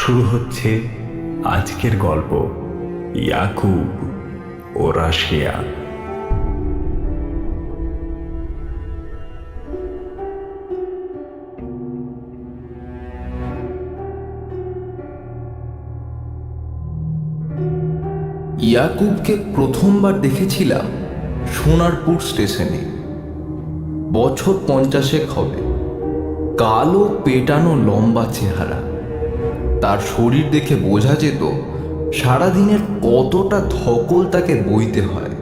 শুরু হচ্ছে আজকের গল্প, ইয়াকুব ও রাশিয়া। ইয়াকুবকে প্রথমবার দেখেছিলাম সোনারপুর স্টেশনে। বছর 50 হবে। কালো পেটানো লম্বা চেহারা। তার শরীর দেখে বোঝা যেত সারাদিনের কতটা ধকল তাকে বইতে হয়।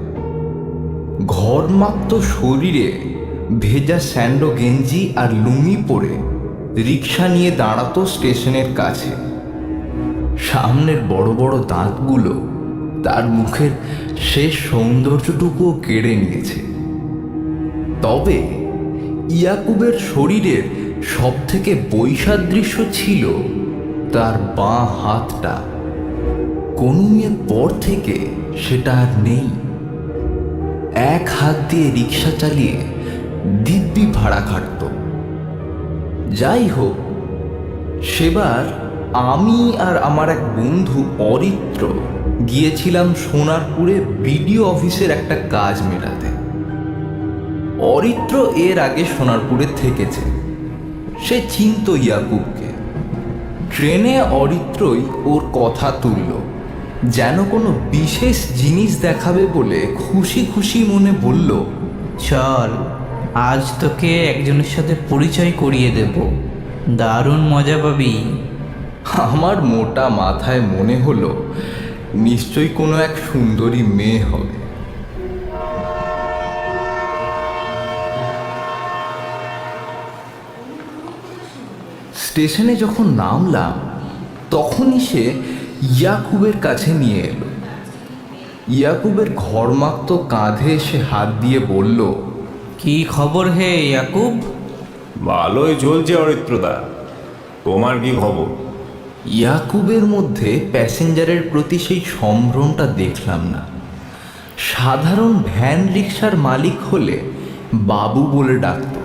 ঘরমাক্ত শরীরে ভেজা স্যান্ডো গেঞ্জি আর লুঙ্গি পরে রিক্সা নিয়ে দাঁড়াতো স্টেশনের কাছে। সামনের বড় বড় দাঁতগুলো তার মুখের শেষ সৌন্দর্যটুকুও কেড়ে নিয়েছে। তবে ইয়াকুবের শরীরের সব থেকে বৈসাদৃশ্য ছিল তার বাঁ হাতটা। কনুইয়ের পর থেকে সেটা আর নেই। এক হাত দিয়ে রিক্সা চালিয়ে দিব্যি ভাড়া খাটত। যাই হোক, সেবার আমি আর আমার এক বন্ধু অরিত্র গিয়েছিলাম সোনারপুরে বিডিও অফিসের একটা কাজ মেটাতে। অরিত্র এর আগে সোনারপুরে থেকেছে। সে চিনত ইয়াকুবকে। ট্রেনে অরিত্রই ওর কথা তুলল, যেন কোনো বিশেষ জিনিস দেখাবে বলে খুশি খুশি মনে বলল, চল আজ তোকে একজনের সাথে পরিচয় করিয়ে দেব, দারুণ মজা পাবি। আমার মোটা মাথায় মনে হলো নিশ্চয়ই কোনো এক সুন্দরী মেয়ে হবে। স্টেশনে যখন নামলাম তখনই সে ইয়াকুবের কাছে নিয়ে এলো। ইয়াকুবের ঘরমাক্ত কাঁধে এসে হাত দিয়ে বলল, কি খবর হে ইয়াকুব? ভালোই চলছে অরিত্রদা, তোমার কি খবর? ইয়াকুবের মধ্যে প্যাসেঞ্জারের প্রতি সেই সম্ভ্রমটা দেখলাম না। সাধারণ ভ্যান রিক্সার মালিক হলে বাবু বলে ডাকত,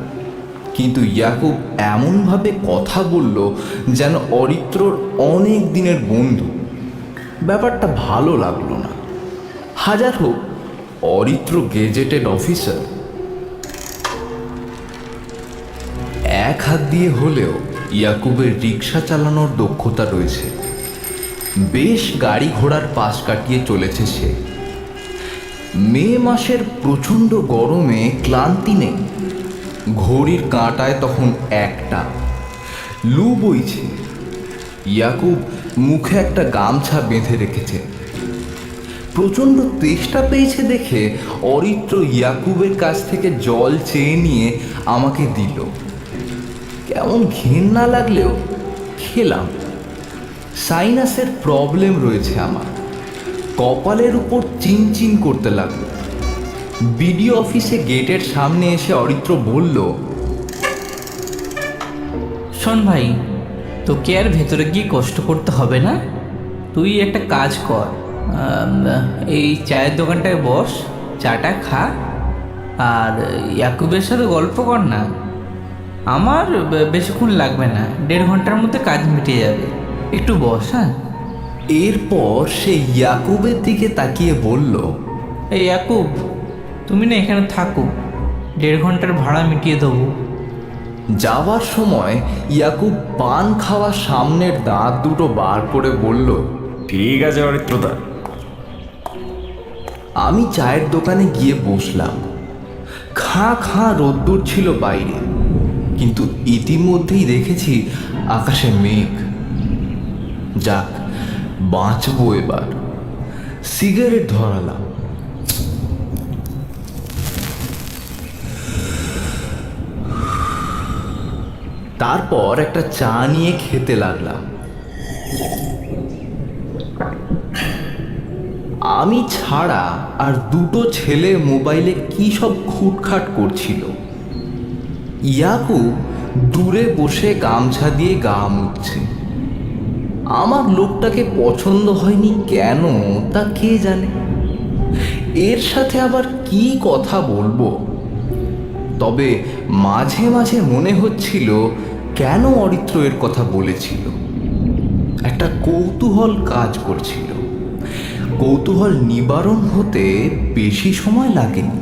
কিন্তু ইয়াকুব এমনভাবে কথা বলল যেন অরিত্রর অনেক দিনের বন্ধু। ব্যাপারটা ভালো লাগলো না। হাজার হোক, অরিত্র গেজেটেড অফিসার। এক হাত দিয়ে হলেও ইয়াকুবের রিক্সা চালানোর দক্ষতা রয়েছে। বেশ গাড়ি ঘোড়ার পাশ কাটিয়ে চলেছে সে। মে মাসের প্রচণ্ড গরমে ক্লান্তি নেই। ঘড়ির কাঁটায় তখন 1টা। লু বইছে। ইয়াকুব মুখে একটা গামছা বেঁধে রেখেছে। প্রচণ্ড তেষ্টা পেয়েছে দেখে অরিত্র ইয়াকুবের কাছ থেকে জল চেয়ে নিয়ে আমাকে দিল। কেমন ঘেন্না লাগলেও খেলাম। সাইনাসের প্রবলেম রয়েছে আমার। কপালের উপর চিনচিন করতে লাগলো। বিডিও অফিসে গেটের সামনে এসে অরিত্র বলল, শোন ভাই, তোকে আর ভেতরে গিয়ে কষ্ট করতে হবে না। তুই একটা কাজ কর, এই চায়ের দোকানটায় বস, চাটা খা আর ইয়াকুবের সাথে গল্প কর না। আমার বেশিক্ষণ লাগবে না, 1.5 ঘন্টার মধ্যে কাজ মিটে যাবে। একটু বস। হ্যাঁ। এরপর সে ইয়াকুবের দিকে তাকিয়ে বলল, এই ইয়াকুব, তুমি না এখানে থাকো, 1.5 ঘন্টার ভাড়া মিটিয়ে দেবো। যাওয়ার সময় ইয়াকুব পান খাওয়া সামনের দাঁত দুটো বার করে বলল, ঠিক আছে অরিত্রদা। আমি চায়ের দোকানে গিয়ে বসলাম। খাঁ খাঁ রোদ্দুর ছিল বাইরে, কিন্তু ইতিমধ্যেই দেখেছি আকাশে মেঘ। যাক, বাঁচবো এবার। সিগারেট ধরালাম। তারপর একটা চা নিয়ে খেতে লাগলাম। আমি ছাড়া আর 2টো ছেলে মোবাইলে কি সব খুটখাট করছিল। ইয়াকুব দূরে বসে গামছা দিয়ে গা মুছছে। আমার লোকটাকে পছন্দ হয়নি কেন তা কে জানে। এর সাথে আবার কি কথা বলবো। তবে মাঝে মাঝে মনে হচ্ছিল কেন অরিত্র এর কথা বলেছিল। একটা কৌতূহল কাজ করছিল। কৌতূহল নিবারণ হতে বেশি সময় লাগেনি।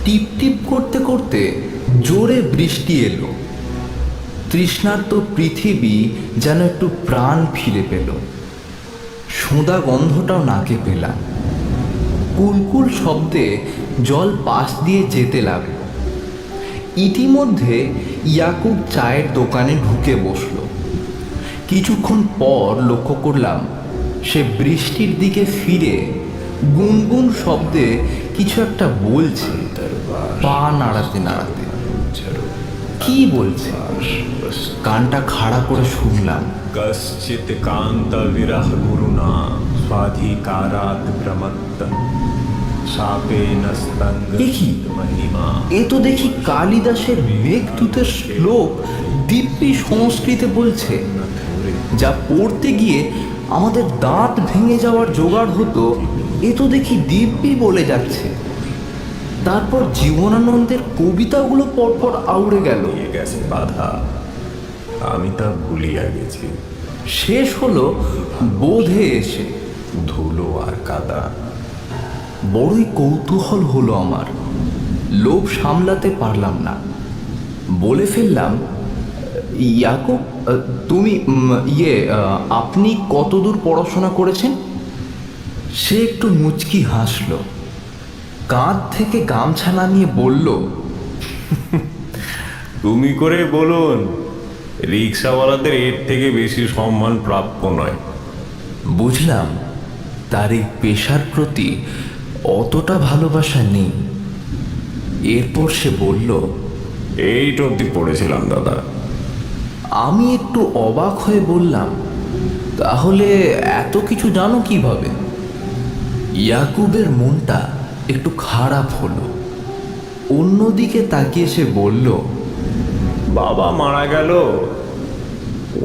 টিপ টিপ করতে করতে জোরে বৃষ্টি এলো। তৃষ্ণার্ত পৃথিবী যেন একটু প্রাণ ফিরে পেল। সোঁদা গন্ধটাও নাকে পেলাম। কুলকুল শব্দে জল পাশ দিয়ে যেতে লাগলো। ইতিমধ্যে ইয়াকুব চায়ের দোকানে ঢুকে বসলো। কিছুক্ষণ পর লক্ষ্য করলাম সে বৃষ্টির দিকে ফিরে গুনগুন শব্দে কিছু একটা বলছে, পা নাড়াতে নাড়াতে। কি বলছে? কানটা খাড়া করে শুনলাম। কশ্চিৎ কান্ত বিরহ গুরুনা স্বাধিকারাৎ প্রমত্ত শাপেন এ কি? মহিমা। এ তো দেখি কালিদাসের মেঘদূতের শ্লোক দিব্যি সংস্কৃতে বলছে। যা পড়তে গিয়ে আমাদের দাঁত ভেঙে যাওয়ার জোগাড় হতো, এ তো দেখি দিব্যি বলে যাচ্ছে। তারপর জীবনানন্দের কবিতাগুলো পরপর আউড়ে গেল। দিয়ে গেছে বাধা, আমি তা ভুলিয়া গেছি। শেষ হলো বোধে এসে। ধুলো আর কাদা। বড়ই কৌতূহল হলো আমার। লোভ সামলাতে পারলাম না। বলে ফেললাম, ইয়াকুব, তুমি আপনি কতদূর পড়াশোনা করেছেন? সে একটু মুচকি হাসল। কাঁধ থেকে গামছা নামিয়ে বলল, তুমি করে বলুন, রিক্সাওয়ালাদের এর থেকে বেশি সম্মান প্রাপ্য নয়। বুঝলাম তার এই পেশার প্রতি অতটা ভালোবাসা নেই। এরপর সে বলল, এইটা অব্দি পড়েছিলাম দাদা। আমি একটু অবাক হয়ে বললাম, তাহলে এত কিছু জানো কিভাবে? ইয়াকুবের মনটা একটু খারাপ হলো। অন্যদিকে তাকিয়ে সে বলল, বাবা মারা গেল,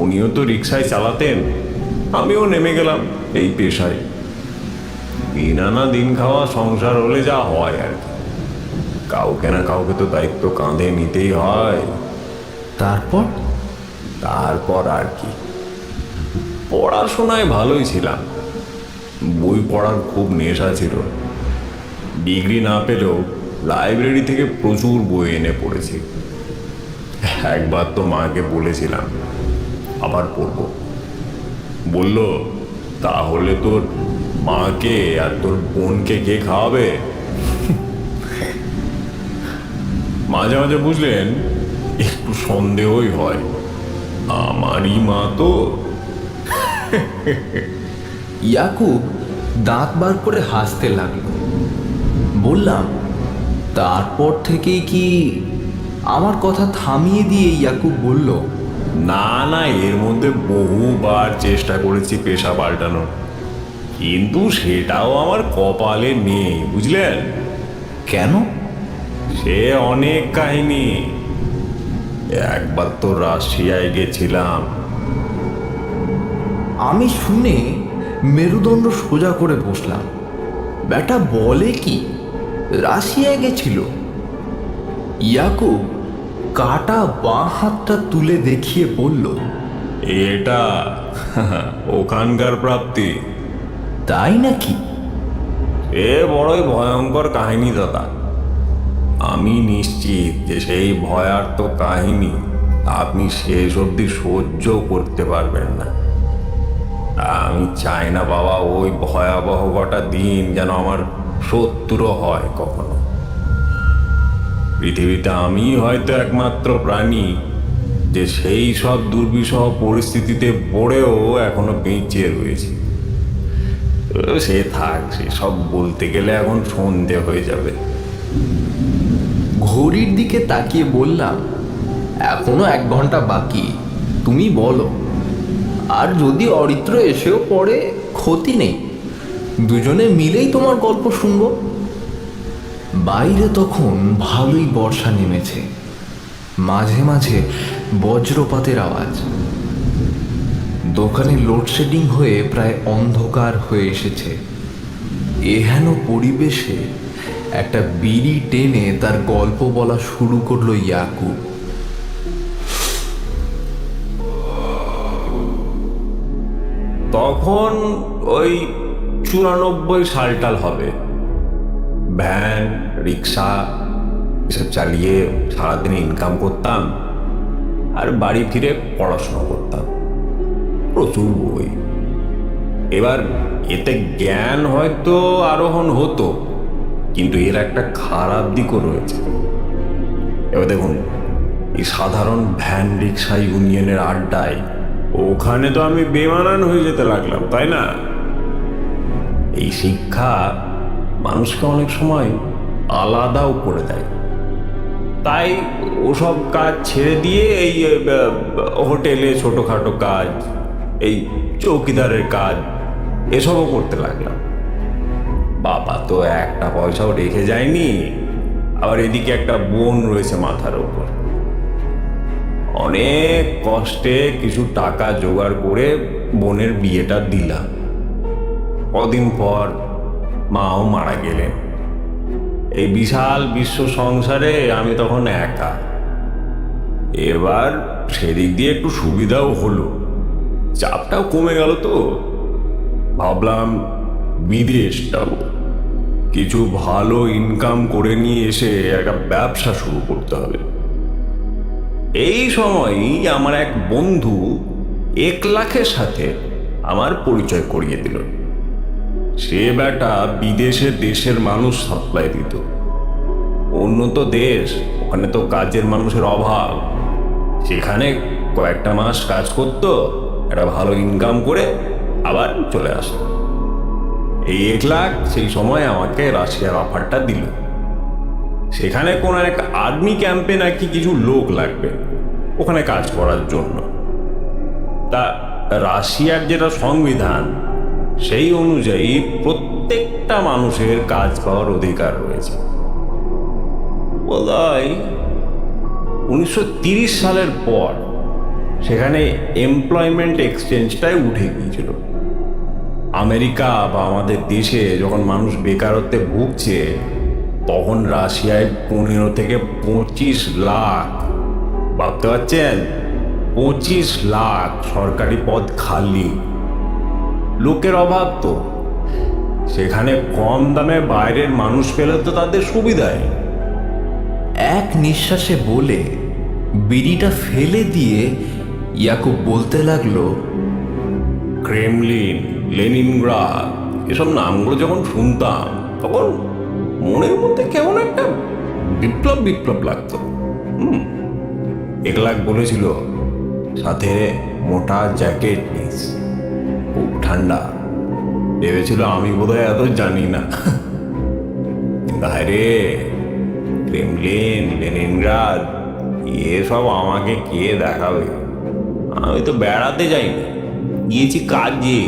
উনিও তো রিক্সায় চালাতেন, আমিও নেমে গেলাম এই পেশায়। দিন আনা দিন খাওয়া সংসার হলে যা হয় আর কি। কাউকে না কাউকে তো দায়িত্ব কাঁধে নিতেই হয়। তারপর? তারপর আর কি, পড়াশোনায় ভালোই ছিলাম। বই পড়ার খুব নেশা ছিল। ডিগ্রি না পেলেও লাইব্রেরি থেকে প্রচুর বই এনে পড়েছি। একবার তো মাকে বলেছিলাম আবার পড়ব। বলল, তাহলে তোর মাকে আর তোর বোনকে কে খাওয়াবে? মাঝে মাঝে বুঝলেন একটু সন্দেহই হয়, আমারই মা তো। ইয়াকুব দাঁত বার করে হাসতে লাগলো। বললাম, তারপর থেকেই কি? আমার কথা থামিয়ে দিয়ে ইয়াকুব বলল, না না, এর মধ্যে বহুবার চেষ্টা করেছি পেশা পাল্টানোর, কিন্তু সেটাও আমার কপালে নেই, বুঝলেন? কেন? সে অনেক কাহিনী। একবার তো রাশিয়ায় গেছিলাম। আমি শুনে মেরুদণ্ড সোজা করে বসলাম। ব্যাটা বলে কি, রাশিয়ায় গেছিল? ইয়াকুব কাটা বাঁ হাতটা তুলে দেখিয়ে বলল, এটা ওখানকার প্রাপ্তি। তাই নাকি? এ বড়ই ভয়ঙ্কর কাহিনী দাদা। আমি নিশ্চিত যে সেই ভয়ার্ত কাহিনী আপনি শেষ অবধি সহ্য করতে পারবেন না। আমি চাই না বাবা ওই ভয়াবহ কটা দিন যেন আমার শত্রু হয় কখনো। পৃথিবীতে আমি হয়তো একমাত্র প্রাণী যে সেই সব দুর্বিষহ পরিস্থিতিতে পড়েও এখনো বেঁচে রয়েছে। সে থাক, সেসব বলতে গেলে এখন সন্ধে হয়ে যাবে। ঘড়ির দিকে তাকিয়ে বললাম, এখনো 1 ঘন্টা বাকি, তুমি বলো। আর যদি অরিত্র এসেও পড়ে, ক্ষতি নেই, দুজনে মিলেই তোমার গল্প শুনবো। বাইরে তখন ভালোই বর্ষা নেমেছে, মাঝে মাঝে বজ্রপাতের আওয়াজ। দোকানে লোডশেডিং হয়ে প্রায় অন্ধকার হয়ে এসেছে। এহেন পরিবেশে একটা বিড়ি টেনে তার গল্প বলা শুরু করলো ইয়াকুব। তখন ওই 94 সালটাল হবে। ভ্যান, রিক্সা এসব চালিয়ে সারাদিন ইনকাম করতাম আর বাড়ি ফিরে পড়াশোনা করতাম। প্রচুর বই। এবার এতে জ্ঞান হয়তো আরোহণ হতো, কিন্তু এর একটা খারাপ দিকও রয়েছে। এবার দেখুন, এই সাধারণ ভ্যান রিক্সা ইউনিয়নের আড্ডায় ওখানে তো আমি বেমানান হয়ে যেতে লাগলাম, তাই না? এই শিক্ষা মানুষকে অনেক সময় আলাদাও করে দেয়। তাই ওসব কাজ ছেড়ে দিয়ে এই হোটেলে ছোটোখাটো কাজ, এই চৌকিদারের কাজ এসবও করতে লাগলাম। বাবা তো একটা পয়সাও রেখে যায়নি, আবার এদিকে একটা বোন রয়েছে মাথার উপর। অনেক কষ্টে কিছু টাকা জোগাড় করে বোনের বিয়েটা দিলাম। কদিন পর মাও মারা গেলেন। এই বিশাল বিশ্ব সংসারে আমি তখন একা। এবার সেদিক দিয়ে একটু সুবিধাও হলো, চাপটাও কমে গেল। তো ভাবলাম বিদেশ যাব, কিছু ভালো ইনকাম করে নিয়ে এসে একটা ব্যবসা শুরু করতে হবে। এই সময়ই আমার এক বন্ধু 1 লাখের সাথে আমার পরিচয় করিয়ে দিল। সে বেটা বিদেশে দেশের মানুষ সাপ্লাই দিত। উন্নত দেশ, ওখানে তো কাজের মানুষের অভাব। সেখানে কয়েকটা মাস কাজ করতো, একটা ভালো ইনকাম করে আবার চলে আসতো। এই 1 লাখ সেই সময় আমাকে রাশিয়ার অফারটা দিল। সেখানে কোনো এক আর্মি ক্যাম্পে নাকি কিছু লোক লাগবে ওখানে কাজ করার জন্য। তা রাশিয়ার যেটা সংবিধান, সেই অনুযায়ী প্রত্যেকটা মানুষের কাজ পাওয়ার অধিকার রয়েছে। বোধহয় 1930 সালের পর সেখানে এমপ্লয়মেন্ট এক্সচেঞ্জটাই উঠে গিয়েছিল। আমেরিকা বা আমাদের দেশে যখন মানুষ বেকারত্বে ভুগছে, তখন রাশিয়ায় 15 থেকে 25 লাখ, ভাবতে পারছেন, 25 লাখ সরকারি পদ খালি। লোকের অভাব তো। সেখানে কম দামে বাইরের মানুষ পেলে তো তাদের সুবিধায়। এক নিঃশ্বাসে বলে বিড়িটা ফেলে দিয়ে ইয়াকুব বলতে লাগলো, ক্রেমলিন, লেনিনগ্রাদ এসব নামগুলো যখন শুনতাম, তখন মনের মধ্যে কেমন একটা বিপ্লব বিপ্লব লাগতো। 1 লাখ বলেছিল, সাথে মোটা জ্যাকেট নিস, খুব ঠান্ডা। ভেবেছিল আমি বোধহয় এত জানি না। রে ক্রেমলিন, লেনিনগ্রাদ এসব আমাকে কে দেখাবে? আমি তো বেড়াতে যাইনি, গিয়েছি কাজে,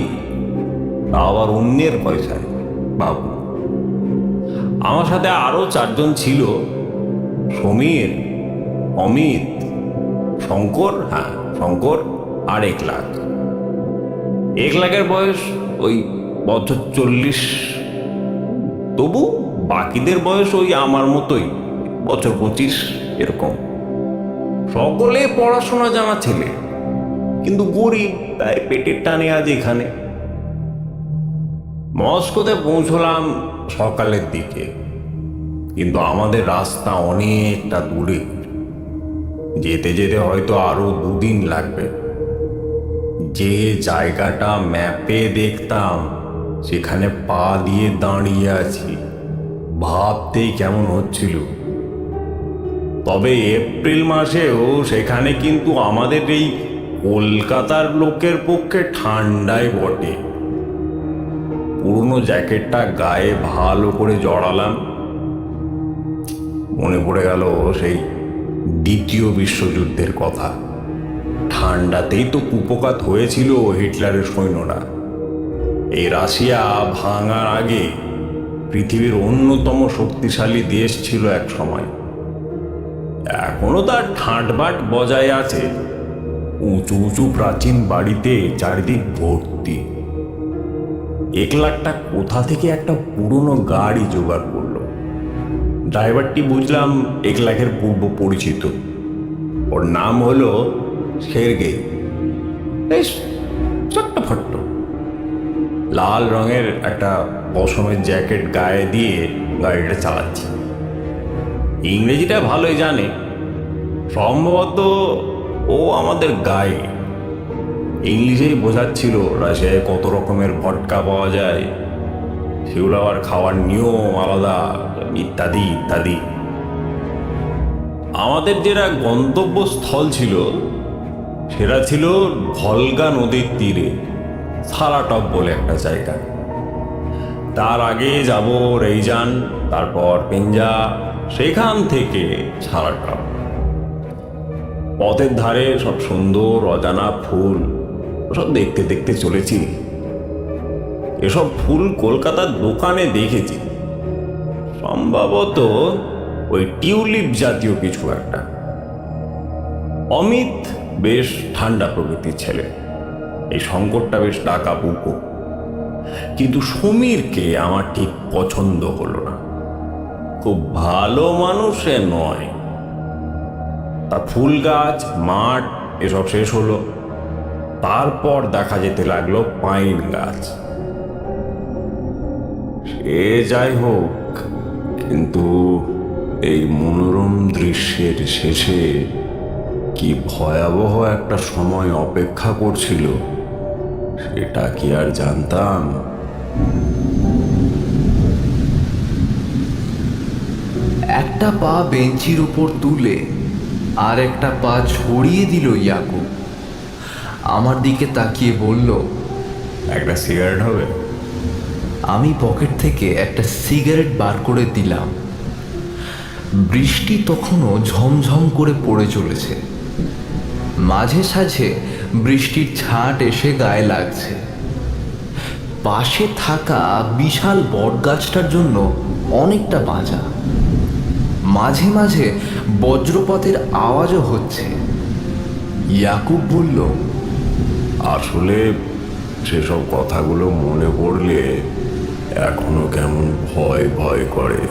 আবার অন্যের পয়সায়। বাবু, আমার সাথে আরো 4 জন ছিল, সমীর, অমিত, শঙ্কর, শঙ্কর আর 1 লাখ। 1 লাখের বয়স ওই বছর 40, তবু বাকিদের বয়স ওই আমার মতোই, বছর 25 এরকম। সকলে পড়াশোনা জানা ছেলে, কিন্তু গরিব, তাই পেটের টানে আজ এখানে। মস্কোতে পৌঁছলাম সকালের দিকে, কিন্তু আমাদের রাস্তা অনেকটা দূরে। যেতে যেতে হয়তো আরো 2 দিন লাগবে। যে জায়গাটা ম্যাপে দেখতাম, সেখানে পা দিয়ে দাঁড়িয়ে আছি, ভাবতেই কেমন হচ্ছিল। তবে এপ্রিল মাসেও সেখানে কিন্তু আমাদের এই কলকাতার লোকের পক্ষে ঠান্ডাই বটে। পুরনো জ্যাকেটটা গায়ে ভালো করে জড়ালাম। মনে পড়ে গেল সেই 2য় বিশ্বযুদ্ধের কথা। ঠান্ডাতেই তো কুপোকাত হয়েছিল হিটলারের সৈন্যরা। এই রাশিয়া ভাঙার আগে পৃথিবীর অন্যতম শক্তিশালী দেশ ছিল এক সময়। এখনো তার ঠাঁটবাট বজায় আছে। উঁচু উঁচু প্রাচীন বাড়িতে চারিদিক ভর্তি। 1 লাখটা কোথা থেকে একটা পুরনো গাড়ি জোগাড় করলো। ড্রাইভারটি বুঝলাম 1 লাখের পূর্ব পরিচিত। ওর নাম হলো সের্গেই। বেশ চট্টফট্ট, লাল রঙের একটা পশমের জ্যাকেট গায়ে দিয়ে গাড়িটা চালাচ্ছে। ইংরেজিটা ভালোই জানে, সম্ভবত ও আমাদের গায়ে ইংলিশেই বোঝাচ্ছিল রাশিয়ায় কত রকমের ভটকা পাওয়া যায়, সেগুলো আবার খাওয়ার নিয়ম আলাদা, ইত্যাদি ইত্যাদি। আমাদের যেটা গন্তব্যস্থল ছিল সেটা ছিল ভলগা নদীর তীরে সারাটপ বলে একটা জায়গা। তার আগে যাব রেইজান, তারপর পেঞ্জা, সেখান থেকে সারাটপ। পথের ধারে সব সুন্দর অজানা ফুল, সব দেখতে দেখতে চলেছি। এসব ফুল কলকাতার দোকানে দেখেছি, সম্ভবত ওই টিউলিপ জাতীয় কিছু একটা। অমিত বেশ ঠান্ডা প্রকৃতির ছেলে, এই শঙ্করটা বেশ ডাকা বুকো, কিন্তু সমীরকে আমার ঠিক পছন্দ হলো না। খুব ভালো মানুষে নয়। তা ফুল গাছ, মাঠ এসব শেষ হলো, তারপর দেখা যেতে লাগলো পাইন গাছ। সে যাই হোক, কিন্তু এই মনোরম দৃশ্যের শেষে কি ভয়াবহ একটা সময় অপেক্ষা করছিল সেটা কি আর জানতাম? একটা পা বেঞ্চির উপর তুলে আর একটা পা ছড়িয়ে দিল ইয়াকুব। আমার দিকে তাকিয়ে বলল, একটা সিগারেট হবে? আমি পকেট থেকে একটা সিগারেট বার করে দিলাম। বৃষ্টি তখনও ঝমঝম করে পড়ে চলেছে, মাঝে সাঝে বৃষ্টির ছাঁট এসে গায়ে লাগছে। পাশে থাকা বিশাল বটগাছটার জন্য অনেকটা বাঁচা, মাঝে মাঝে বজ্রপাতের আওয়াজও হচ্ছে। ইয়াকুব বলল, আসলে সেসব কথাগুলো মনে পড়লে এখনো কেমন ভয় ভয় করে,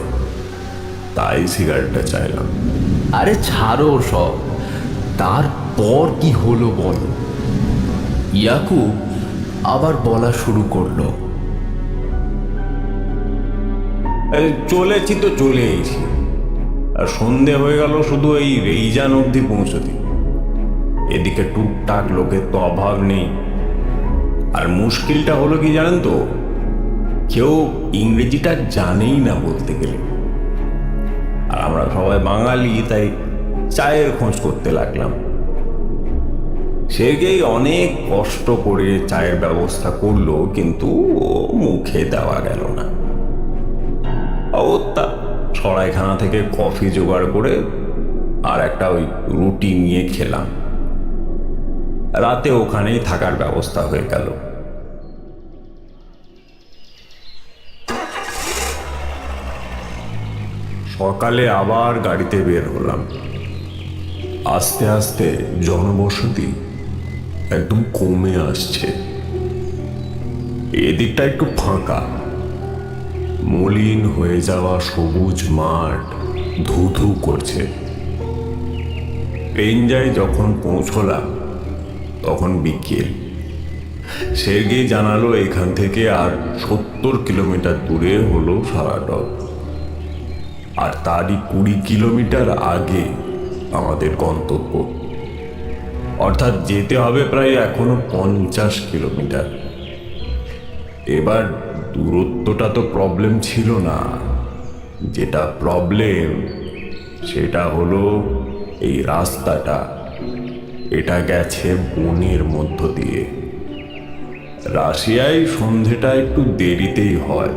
তাই সিগারেটটা চাইলাম। আরে ছাড়ো সব, তারপর কি হলো বলো। ইয়াকুব আবার বলা শুরু করলো, চলেছি তো চলেইছি, আর সন্ধে হয়ে গেল শুধু এই রেইজান অবধি পৌঁছতে। এদিকে টুকটাক লোকের তো অভাব নেই। আর মুশকিলটা হলো কি জানেন তো, কেউ ইংরেজিটা জানেই না বলতে গেলে। আর আমরা সবাই বাঙালি, তাই চায়ের খোঁজ করতে লাগলাম। সের্গেই অনেক কষ্ট করে চায়ের ব্যবস্থা করলো, কিন্তু ও মুখে দেওয়া গেল না। অগত্যা সরাইখানা থেকে কফি জোগাড় করে আর একটা ওই রুটি নিয়ে খেলাম। রাতে ওখানেই থাকার ব্যবস্থা হয়ে গেল। সকালে আবার গাড়িতে বের হলাম। আস্তে আস্তে জনবসতি একদম কমে আসছে। এদিকটা একটু ফাঁকা, মলিন হয়ে যাওয়া সবুজ মাঠ ধু করছে। পেঞ্জায় যখন পৌঁছলাম তখন বিকেল। সের্গেই জানালো এখান থেকে আর 70 কিলোমিটার দূরে হলো সারাটপ, আর তারই 20 কিলোমিটার আগে আমাদের গন্তব্য। অর্থাৎ যেতে হবে প্রায় এখনো 50 কিলোমিটার। এবার দূরত্বটা তো প্রবলেম ছিল না, যেটা প্রবলেম সেটা হলো এই রাস্তাটা। এটা গেছে বনের মধ্য দিয়ে। রাশিয়ায় সন্ধেটা একটু দেরিতেই হয়।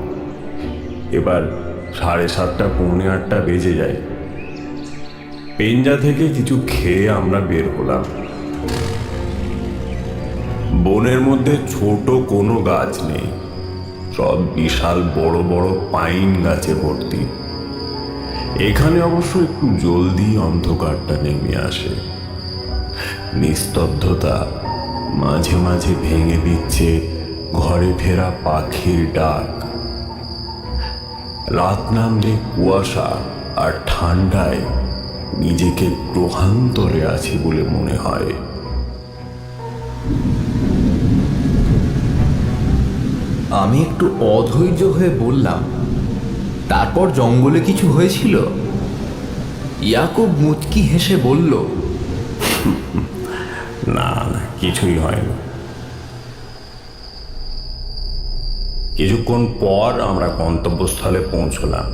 এবার 7:30 পৌনে 8টা বেজে যায়। পেঞ্জা থেকে কিছু খেয়ে আমরা বের হলাম। বনের মধ্যে ছোট কোনো গাছ নেই, সব বিশাল বড় বড় পাইন গাছে ভর্তি। এখানে অবশ্য একটু জলদি অন্ধকারটা নেমে আসে। নিস্তব্ধতা মাঝে মাঝে ভেঙে দিচ্ছে ঘরে ফেরা পাখির ডাক। রাত নামলে কুয়াশা আর ঠান্ডায় নিজেকে গ্রহান্তরে আছি বলে মনে হয়। আমি একটু অধৈর্য হয়ে বললাম, তারপর জঙ্গলে কিছু হয়েছিল? ইয়াকুব মুচকি হেসে বলল, না না, কিছুই হয়নি। কিছুক্ষণ পর আমরা গন্তব্যস্থলে পৌঁছলাম।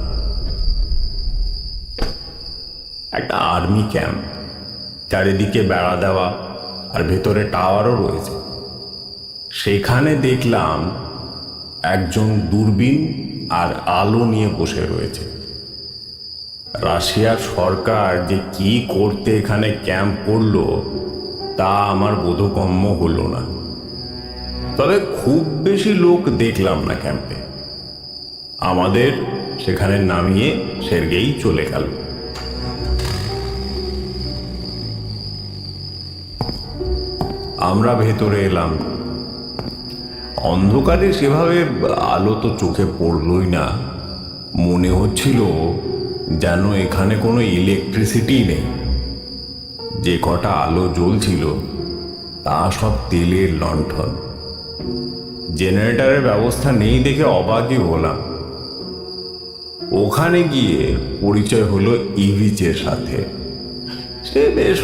একটা আর্মি ক্যাম্প, চারিদিকে বেড়া দেওয়া, আর ভেতরে টাওয়ারও রয়েছে। সেখানে দেখলাম একজন দূরবীন আর আলো নিয়ে বসে রয়েছে। রাশিয়ার সরকার যে কি করতে এখানে ক্যাম্প করলো তা আমার বোধগম্য হলো না। তবে খুব বেশি লোক দেখলাম না ক্যাম্পে। আমাদের সেখানে নামিয়ে সের্গেই চলে গেল। আমরা ভেতরে এলাম। অন্ধকারে সেভাবে আলো তো চোখে পড়লই না। মনে হচ্ছিল যেন এখানে কোনো ইলেকট্রিসিটি নেই। যে কটা আলো জ্বলছিল তা সব তেলের লণ্ঠন। জেনারেটরের ব্যবস্থা নেই দেখে অবাকই হলাম। ওখানে গিয়ে পরিচয় হলো ইভিচের সাথে। সে বেশ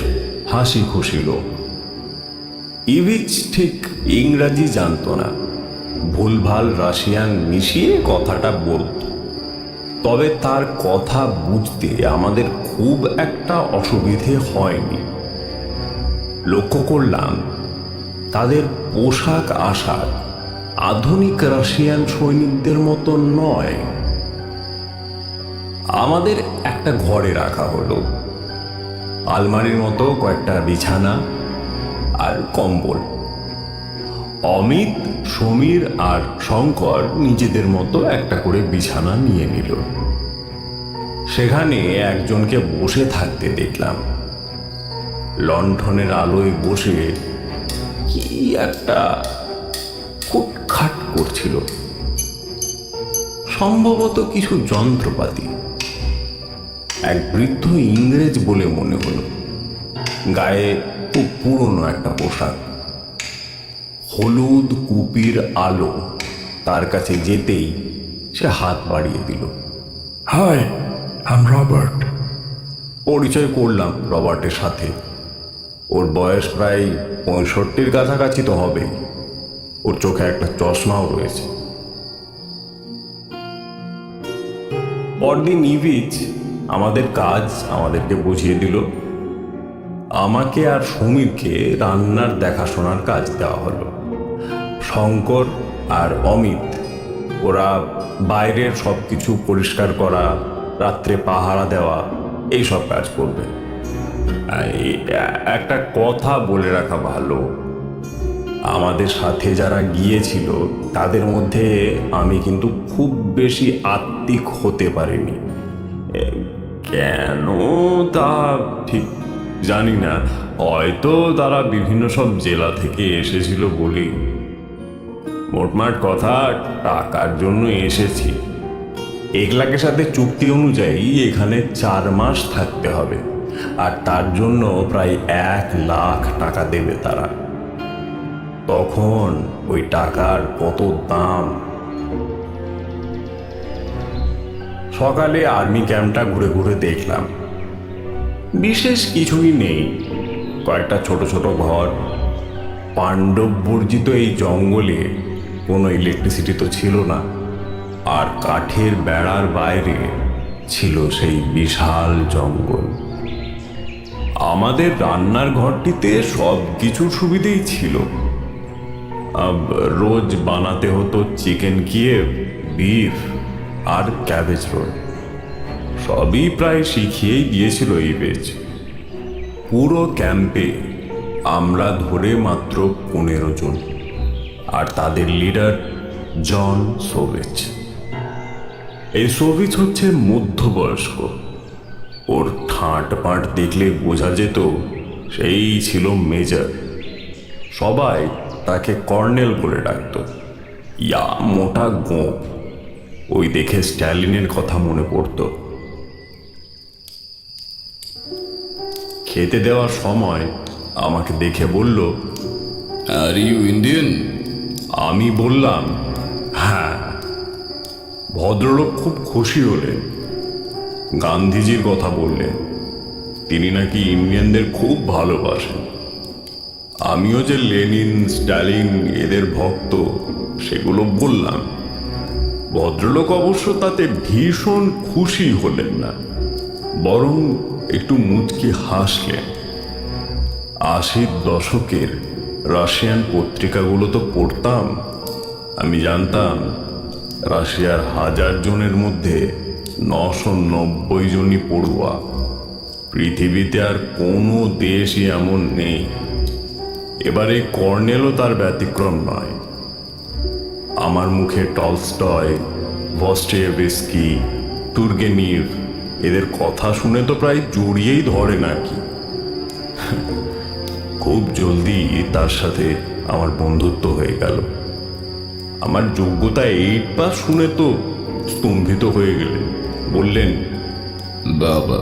হাসি খুশি লোক। ইভিচ ঠিক ইংরাজি জানতো না, ভুলভাল রাশিয়ান মিশিয়ে কথাটা বলত। তবে তার কথা বুঝতে আমাদের খুব একটা অসুবিধে হয়নি। লক্ষ্য করলাম তাদের পোশাক আশাক আধুনিক রাশিয়ান সৈনিকদের মতো নয়। আমাদের একটা ঘরে রাখা হলো। আলমারির মতো কয়েকটা বিছানা আর কম্বল। অমিত, সমীর আর শঙ্কর নিজেদের মতো একটা করে বিছানা নিয়ে নিল। সেখানে একজনকে বসে থাকতে দেখলাম। লণ্ঠনের আলোয় বসে কি একটা খুটখাট করছিল, সম্ভবত কিছু যন্ত্রপাতি। এক বৃদ্ধ ইংরেজ বলে মনে হলো। গায়ে খুব পুরনো একটা পোশাক। হলুদ কুপির আলো তার কাছে যেতেই সে হাত বাড়িয়ে দিল। হাই, আম রবার্ট। পরিচয় করলাম রবার্টের সাথে। ওর বয়স প্রায় 65-র কাছাকাছি তো হবে। ওর চোখে একটা চশমাও রয়েছে। পরদিন ইভিচ আমাদের কাজ আমাদেরকে বুঝিয়ে দিল। আমাকে আর সমীরকে রান্নার দেখাশোনার কাজ দেওয়া হলো। শঙ্কর আর অমিত ওরা বাইরের সব কিছু পরিষ্কার করা, রাত্রে পাহারা দেওয়া, এই সব কাজ করবে। একটা কথা বলে রাখা ভালো, আমাদের সাথে যারা গিয়েছিল তাদের মধ্যে আমি কিন্তু খুব বেশি আত্মিক হতে পারিনি। কেন তা ঠিক জানি না, হয়তো তারা বিভিন্ন সব জেলা থেকে এসেছিল বলেই। মোটমাট কথা, টাকার জন্য এসেছি। একলাকের সাথে চুক্তি অনুযায়ী এখানে 4 মাস থাকতে হবে, আর তার জন্য প্রায় 1 লাখ টাকা দেবে তারা। তখন ওই টাকার কত দাম। সকালে আর্মি ক্যাম্পটা ঘুরে ঘুরে দেখলাম। বিশেষ কিছুই নেই, কয়েকটা ছোট ছোট ঘর। পাণ্ডব বর্জিত এই জঙ্গলে কোনো ইলেকট্রিসিটি তো ছিল না, আর কাঠের বেড়ার বাইরে ছিল সেই বিশাল জঙ্গল। আমাদের রান্নার ঘরটিতে সব কিছুর সুবিধেই ছিল। রোজ বানাতে হতো চিকেন কিয়েভ, বিফ আর ক্যাবেজ রোল। সবই প্রায় শিখিয়েই দিয়েছিল এই বেচ। পুরো ক্যাম্পে আমরা ধরে মাত্র 15 জন, আর তাদের লিডার জন সোভিচ। এই সোভিচ হচ্ছে মধ্যবয়স্ক। ওর ঠাঁট পাঁট দেখলে বোঝা যেত সেই ছিল মেজর। সবাই তাকে কর্নেল বলে ডাকত। ইয়া মোটা গোঁপ। ওই দেখে স্ট্যালিনের কথা মনে পড়ত। খেতে দেওয়ার সময় আমাকে দেখে বলল, আর ইউ ইন্ডিয়ান? আমি বললাম, হ্যাঁ ভদ্রলোক খুব খুশি হলেন, গান্ধীজির কথা বললেন, তিনি নাকি ইন্ডিয়ানদের খুব ভালোবাসেন। আমিও যে লেনিন, স্ট্যালিন এদের ভক্ত সেগুলো বললাম। ভদ্রলোক অবশ্য তাতে ভীষণ খুশি হলেন না, বরং একটু মুচকি হাসলেন। 80 দশকের রাশিয়ান পত্রিকাগুলো তো পড়তাম। আমি জানতাম রাশিয়ার 1000 জনের মধ্যে 990 জনই পড়ুয়া। পৃথিবীতে আর কোনো দেশই এমন নেই। এবারে কর্নেলও তার ব্যতিক্রম নয়। আমার মুখে টলস্টয়, ভস্টেভিস্কি, তুর্গেনিভ এদের কথা শুনে তো প্রায় জড়িয়েই ধরে নাকি। খুব জলদি তার সাথে আমার বন্ধুত্ব হয়ে গেল। আমার যোগ্যতা 8 পাস শুনে তো স্তম্ভিত হয়ে গেলেন। বললেন, বাবা,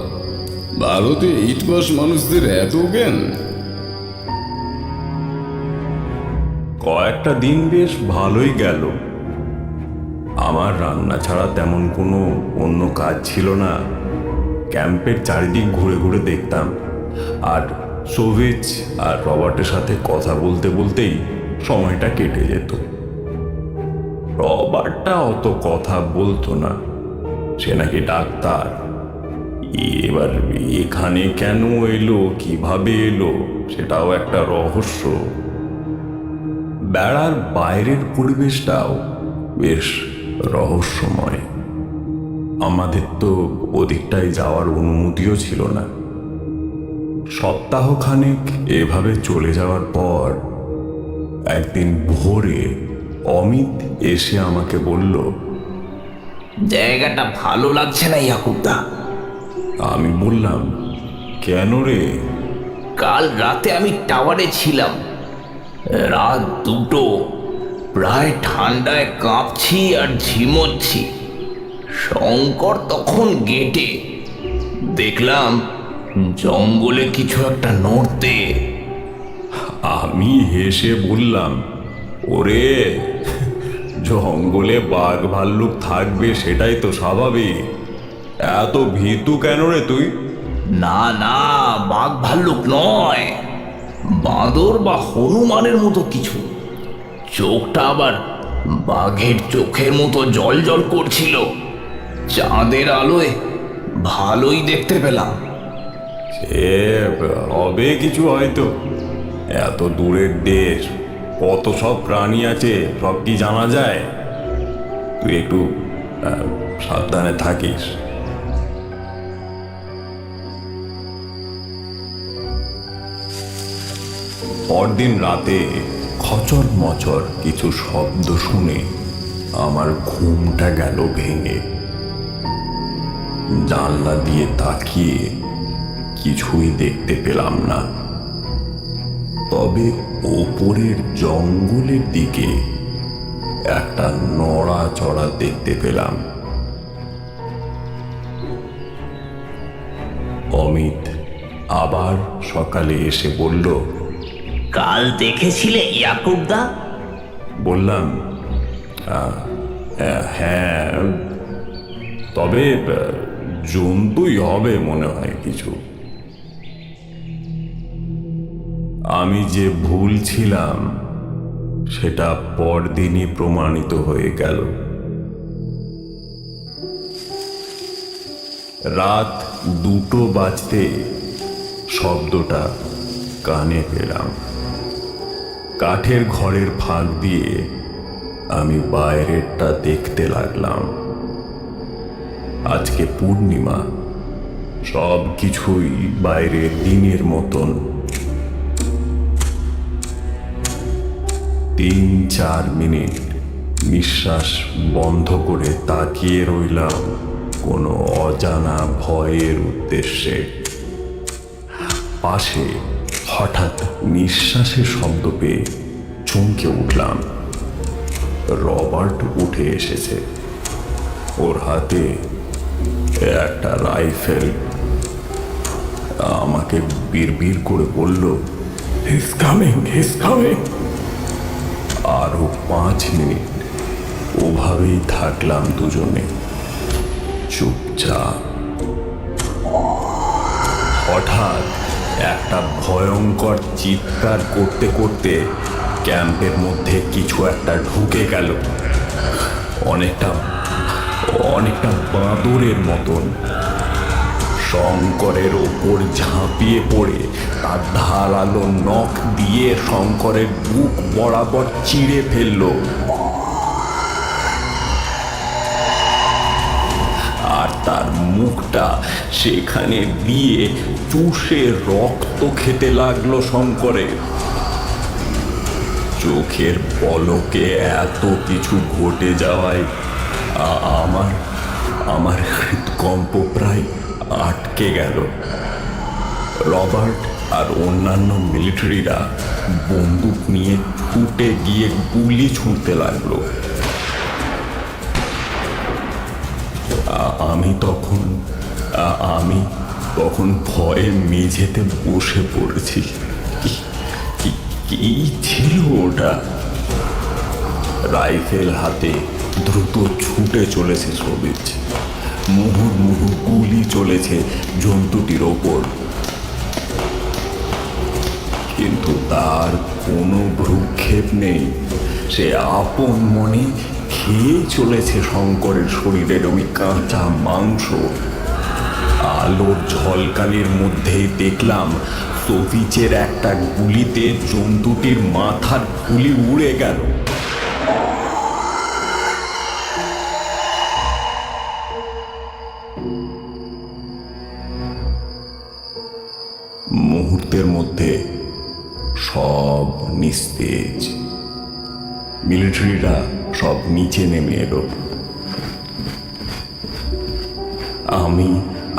ভারতে 8 পাস মানুষদের এত জ্ঞান? কয়েকটা দিন বেশ ভালোই গেল। আমার রান্না ছাড়া তেমন কোনো অন্য কাজ ছিল না। ক্যাম্পের চারিদিক ঘুরে ঘুরে দেখতাম, আর সোভিচ আর রবার্টের সাথে কথা বলতে বলতেই সময়টা কেটে যেত। রবার্টটা অত কথা বলতো না, সে নাকি ডাক্তার। এবার এখানে কেন এলো, কিভাবে এলো, সেটাও একটা রহস্য। বেড়ার বাইরের পরিবেশটাও বেশ রহস্যময়। আমাদের তো ওদিকটায় যাওয়ার অনুমতিও ছিল না। সপ্তাহখানেক এভাবে চলে যাওয়ার পর একদিন ভোরে অমিত এসে আমাকে বলল, জায়গাটা ভালো লাগছে না ইয়াকুবদা। আমি বললাম, কেন রে? কাল রাতে আমি টাওয়ারে ছিলাম, রাত 2টো, প্রায় ঠান্ডায় কাঁপছি আর ঝিমোচ্ছি। শঙ্কর তখন গেটে, দেখলাম জঙ্গলে কিছু একটা নড়তে। আমি হেসে বললাম, ওরে, জঙ্গলে বাঘ ভাল্লুক থাকবে সেটাই তো স্বাভাবিক। এত ভীতু কেন রে তুই? না না, বাঘ ভাল্লুক নয়, বাঁদর বা হনুমানের মতো কিছু। চোখটা আবার বাঘের চোখের মতো জল জল করছিল। চাঁদের আলোয় ভালোই দেখতে পেলাম। সে হবে কিছু হয়তো। এত দূরের দেশ, কত সব প্রাণী আছে, সব কি জানা যায়? তুই একটু সাবধানে থাকিস। পরদিন রাতে খচর মচর কিছু শব্দ শুনে আমার ঘুমটা গেল ভেঙে। জানলা দিয়ে তাকিয়ে কিছুই দেখতে পেলাম না, তবে ওপরের জঙ্গলের দিকে একটা নড়াচড়া দেখতে পেলাম। অমিত আবার সকালে এসে বলল, কাল দেখেছিলে ইয়াকুবদা? বললাম, হ্যাঁ, তবে জন্তুই হবে মনে হয় কিছু। আমি যে ভুল ছিলাম সেটা পরদিনই প্রমাণিত হয়ে গেল। রাত 2টো বাজতে শব্দটা কানে পেলাম। কাঠের ঘরের ফাঁক দিয়ে আমি বাইরেরটা দেখতে লাগলাম। আজকে পূর্ণিমা, সব কিছুই বাইরে দিনের মতন। 3-4 মিনিট নিঃশ্বাস বন্ধ করে তাকিয়ে রইলাম কোনো অজানা ভয়ের উদ্দেশ্যে। পাশে হঠাৎ নিঃশ্বাসের শব্দ পেয়ে চমকে উঠলাম। রবার্ট উঠে এসেছে। ওর হাতে একটা রাইফেল। আমাকে বিড়বিড় করে বলল, He's coming, he's coming. আরো 5 মিনিট ওভাবে এইভাবেই থাকলাম দুজনে চুপচাপ। হঠাৎ একটা ভয়ঙ্কর চিৎকার করতে করতে ক্যাম্পের মধ্যে কিছু একটা ঢুকে গেল, অনেকটা অনেকটা বাঁদরের মতন। শঙ্করের ওপর ঝাঁপিয়ে পড়ে তার ধারালো নখ দিয়ে শঙ্করের বুক বরাবর চিড়ে ফেলল। আর তার মুখটা সেখানে দিয়ে চুষে রক্ত খেতে লাগলো শঙ্করের। চোখের পলকে এত কিছু ঘটে যাওয়ায় আমার হৃদকম্প প্রায় আটকে গেল। রবার্ট আর অন্যান্য মিলিটারিরা বন্দুক নিয়ে ছুটে গিয়ে গুলি ছুঁড়তে লাগলো। আমি তখন ভয়ে মেঝেতে বসে পড়েছি। কি ছিল ওটা? রাইফেল হাতে দ্রুত ছুটে চলেছে সবিজ। মুহুর্মুহু গুলি চলেছে জন্তুটির ওপর, কিন্তু তার কোনো ভ্রুক্ষেপ নেই। সে আপন মনে খেয়ে চলেছে শঙ্করের শরীরের ওই কাঁচা মাংস। আলোর ঝলকানির মধ্যেই দেখলাম সফিচের একটা গুলিতে জন্তুটির মাথার গুলি উড়ে গেল। মুহূর্তের মধ্যে সব নিস্তেজ। মিলিটারিরা সব নিচে নেমে এলো। আমি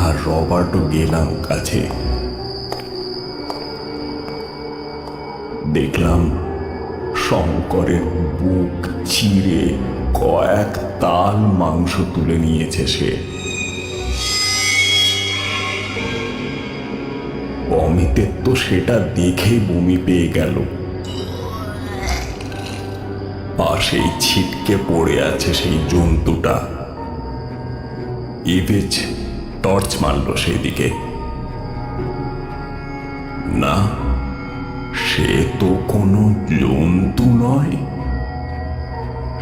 আর রবার্টও গেলাম কাছে। দেখলাম শঙ্করের বুক চিরে কয়েক তাল মাংস তুলে নিয়েছে সে। অমিতের তো সেটা দেখেই বমি পেয়ে গেল। পাশেই ছিটকে পড়ে আছে সেই জন্তুটা। ইভেজ টর্চ মারল সেই দিকে। না, সে তো কোনো জন্তু নয়,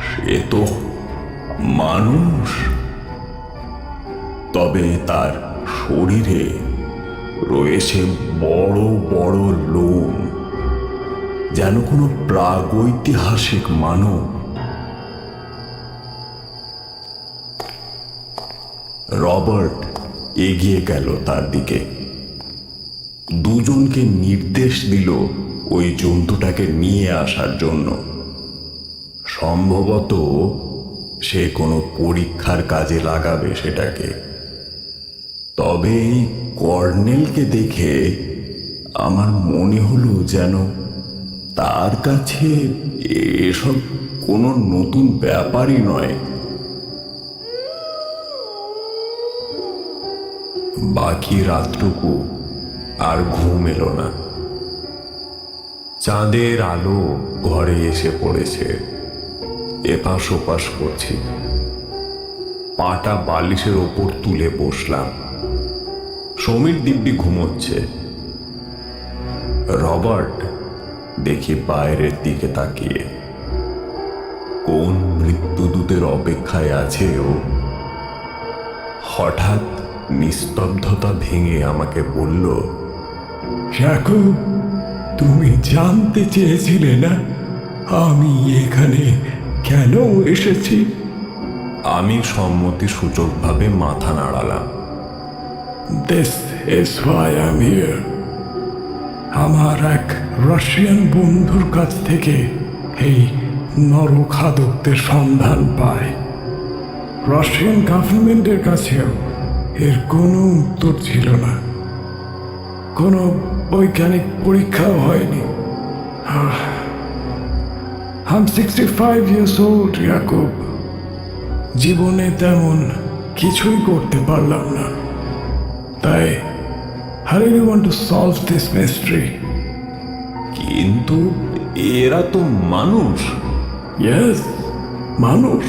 সে তো মানুষ। তবে তার শরীরে রয়েছে বড় বড় লোম, যেন কোনো প্রাগৈতিহাসিক মানব। রবার্ট এগিয়ে গেল তার দিকে, দুজনকে নির্দেশ দিল ওই জন্তুটাকে নিয়ে আসার জন্য। সম্ভবত সে কোনো পরীক্ষার কাজে লাগাবে সেটাকে। তবে এই কর্নেলকে দেখে আমার মনে হলো যেন তার কাছে এসব কোনো নতুন ব্যাপারই নয়। বাকি রাতটুকু আর ঘুম এলো না। চাঁদের আলো ঘরে এসে পড়েছে। এপাশ ওপাশ করছি। পাটা বালিশের ওপর তুলে বসলাম। সমীর দিব্যি ঘুমোচ্ছে। রবার্ট দেখি বাইরের দিকে তাকিয়ে। কোন মৃত্যুদূতের অপেক্ষায় আছে ও? হঠাৎ নিস্তব্ধতা ভেঙে আমাকে বলল, জ্যাকব, তুমি জানতে চেয়েছিলে না আমি এখানে কেন এসেছি? আমি সম্মতি সূচকভাবে মাথা নাড়ালাম। This is why I'm here. আমার এক রাশিয়ান বন্ধুর কাছ থেকে এই নরখাদকদের সন্ধান পায়। রাশিয়ান গভর্নমেন্টের কাছেও এর কোনো উত্তর ছিল না, কোনো বৈজ্ঞানিক পরীক্ষাও হয়নি। I'm 65 years old, Yakub. জীবনে তেমন কিছুই করতে পারলাম না, তাই I really want to solve this mystery. কিন্তু এরা তো মানুষ। Yes, মানুষ,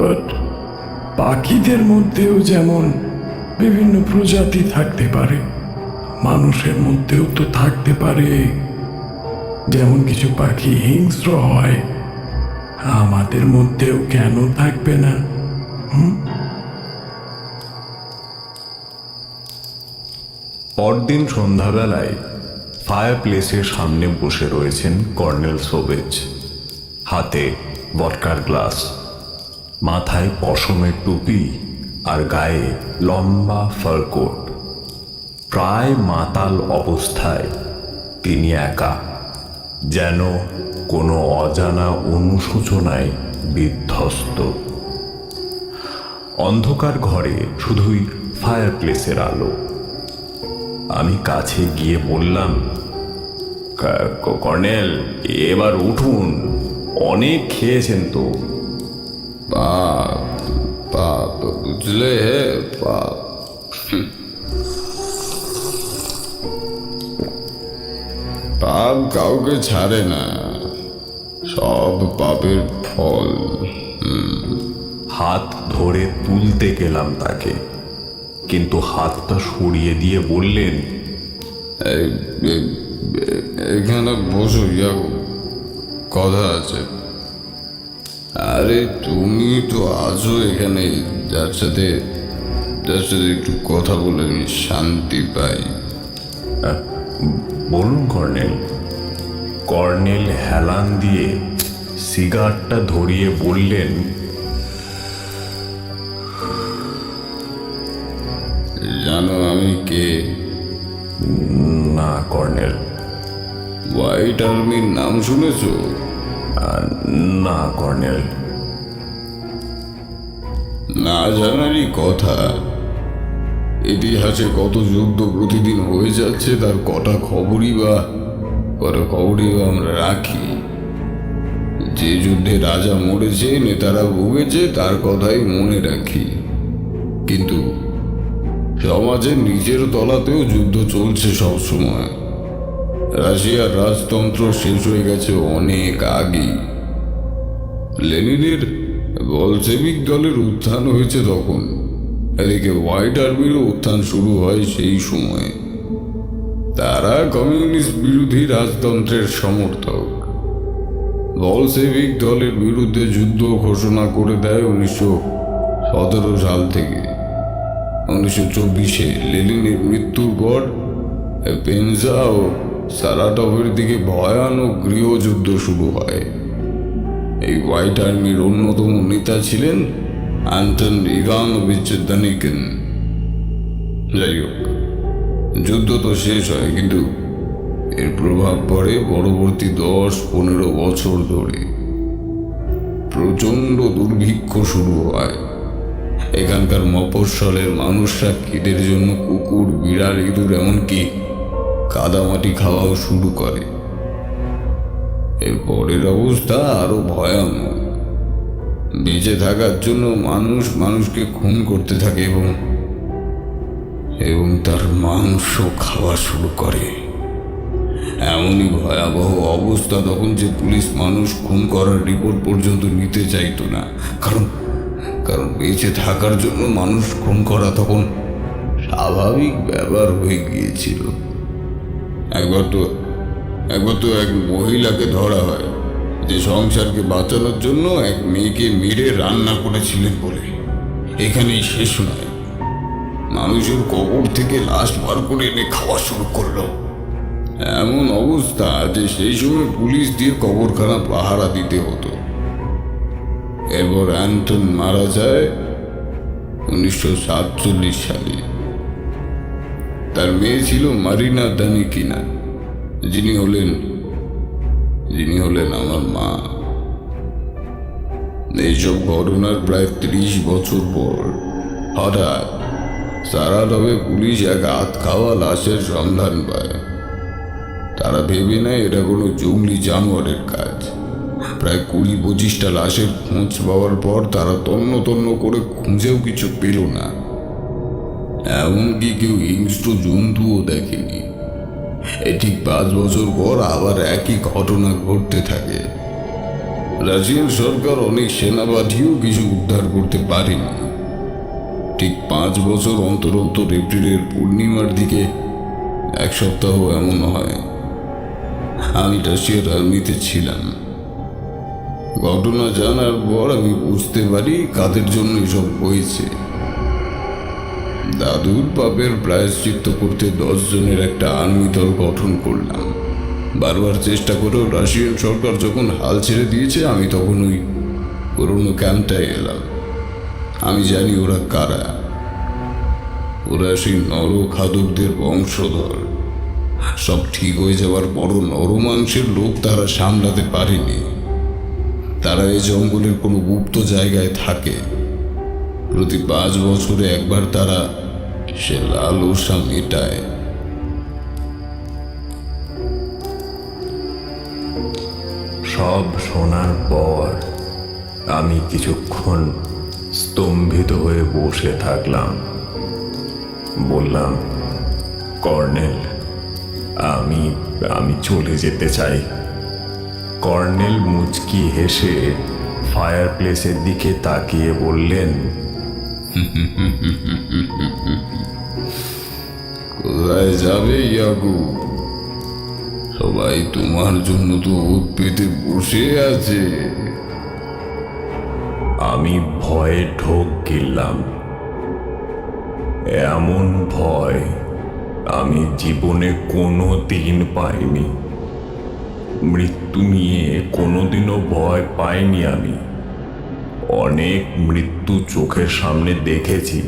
বাট পাখিদের মধ্যেও যেমন বিভিন্ন প্রজাতি থাকতে পারে, মানুষের মধ্যেও তো থাকতে পারে। যেমন কিছু পাখি হিংস্র হয়, আমাদের মধ্যেও কেন থাকবে না? পরদিন সন্ধ্যাবেলায় ফায়ার প্লেসের সামনে বসে রয়েছেন কর্নেল সোবেজ, হাতে ভদকার গ্লাস, মাথায় পশমের টুপি আর গায়ে লম্বা ফার কোট। প্রায় মাতাল অবস্থায় তিনি একা, যেন কোনো অজানা অনুশোচনায় বিধ্বস্ত। অন্ধকার ঘরে শুধুই ফায়ার প্লেসের আলো। আমি কাছে গিয়ে বললাম, কর্নেল, এবার উঠুন, অনেক খেয়েছেন তো। পাপ পাপ বুঝলে, পাপ। পাপ কাউকে ছাড়ে না, সব পাপের ফল। হাত ধরে তুলতে গেলাম তাকে, কিন্তু হাতটা সরিয়ে দিয়ে বললেন, এখানে বসো, কথা আছে। আরে তুমি তো আছো এখানে, যার সাথে একটু কথা বলে আমি শান্তি পাই। বলুন কর্নেল। কর্নেল হেলান দিয়ে সিগারটা ধরিয়ে বললেন, জানো আমি কে? না কর্নেল। হোয়াইট আর্মির নাম শুনেছো? না কর্নেল। না জানারই কথা। ইতিহাসে কত যুদ্ধ প্রতিদিন হয়ে যাচ্ছে, তার কটা খবরই বা আমরা রাখি। যে যুদ্ধে রাজা মরেছে, নেতারা ভুগেছে, তার কথাই মনে রাখি। কিন্তু সমাজের নিচের তলাতেও যুদ্ধ চলছে সব সময়। রাশিয়ার রাজতন্ত্র শেষ হয়ে গেছে অনেক আগেই। লেনিনের বলশেভিক দলের উত্থান হয়েছে তখন, এদিকে হোয়াইট আর্মিরও উত্থান শুরু হয় সেই সময়ে। তারা কমিউনিস্ট বিরোধী রাজতন্ত্রের সমর্থক। বলশেভিক দলের বিরুদ্ধে যুদ্ধ ঘোষণা করে দেয় 1917 সাল থেকে। 1924-এ লেনিনের মৃত্যুর পর পেনজা ও সারাটভের দিকে ভয়ানক গৃহযুদ্ধ শুরু হয়। এই হোয়াইট আর্মির অন্যতম নেতা ছিলেন আন্টন ইভানোভিচ দানিকিন। যাই হোক, যুদ্ধ তো শেষ হয়, কিন্তু এর প্রভাব পড়ে পরবর্তী 10-15 বছর ধরে। প্রচণ্ড দুর্ভিক্ষ শুরু হয়। এখানকার মফস্বলের মানুষরা খিদের জন্য কুকুর, বিড়াল, ইঁদুর, এমনকি কাদামাটি খাওয়াও শুরু করে। এর পরের অবস্থা আরো ভয়ানক। বেঁচে থাকার জন্য মানুষ মানুষকে খুন করতে থাকে এবং তার মাংস খাওয়া শুরু করে। এমনই ভয়াবহ অবস্থা তখন যে পুলিশ মানুষ খুন করার রিপোর্ট পর্যন্ত নিতে চাইতো না, কারণ বেঁচে থাকার জন্য মানুষ খুন করা তখন স্বাভাবিক ব্যাপার হয়ে গিয়েছিল। একবার তো এক মহিলাকে ধরা হয় যে সংসারকে বাঁচানোর জন্য এক মেয়েকে মেরে রান্না করেছিলেন বলে। এখানেই শেষ নয়, মানুষের কবর থেকে লাশ বার করে এনে খাওয়া শুরু করলো। এমন অবস্থা যে সেই সময় পুলিশ দিয়ে কবরখানা পাহারা দিতে হতো। এরপর অ্যান্টন মারা যায় 1947 সালে। তার মেয়ে ছিল মারিনা দানিকিনা, যিনি হলেন আমার মা। এইসব ঘটনার প্রায় 30 বছর পর হঠাৎ সারাটভে পুলিশ এক হাত খাওয়া লাশের সন্ধান পায়। তারা ভেবে নেয় এটা কোনো জঙ্গলি জানোয়ারের কাজ। প্রায় 20-25টা লাশের খোঁজ পাওয়ার পর তারা তন্ন তন্ন করে খুঁজেও কিছু পেল না। এমনকি কেউ হিংস্র জন্তুও দেখেনি। এই ঠিক 5 বছর পর আবার একই ঘটনা ঘটতে থাকে। রাশিয়ান সরকার অনেক সেনা পাঠিয়েও কিছু উদ্ধার করতে পারেনি। ঠিক 5 বছর অন্তর অন্তর এপ্রিলের পূর্ণিমার দিকে এক সপ্তাহ এমন হয় আমি রাশিয়ার আর্মিতে ছিলাম। ঘটনা জানার পর আমি বুঝতে পারি কাদের জন্য এসব হয়েছে। দাদুর পাপের প্রায়শ্চিত্ত করতে 10 জনের একটা আর্মি দল গঠন করলাম। বারবার চেষ্টা করেও রাশিয়ান সরকার যখন হাল ছেড়ে দিয়েছে, আমি তখন ওই পুরনো ক্যাম্পটায় এলাম। আমি জানি ওরা কারা। ওরা সেই নরখাদকদের বংশধর। সব ঠিক হয়ে যাওয়ার বড় নরমাংসের লোক তারা সামলাতে পারেনি। তারা এই জঙ্গলের কোনো গুপ্ত জায়গায় থাকে। প্রতি 5 বছরে একবার তারা সে লালসা মেটায়। সব শোনার পর আমি কিছুক্ষণ স্তম্ভিত হয়ে বসে থাকলাম। বললাম, কর্নেল, আমি আমি চলে যেতে চাই। কর্নেল মুচকি হেসে ফায়ার প্লেসের দিকে তাকিয়ে বললেন, কোথায় যাবে ইয়াকুব? সবাই তোমার জন্য তো ওত পেতে বসে আছে। আমি ভয়ে ঢোক গিললাম। এমন ভয় আমি জীবনে কোনো দিন পাইনি। মৃত্যু নিয়ে কোনোদিনও ভয় পাইনি আমি। অনেক মৃত্যু চোখের সামনে দেখেছি,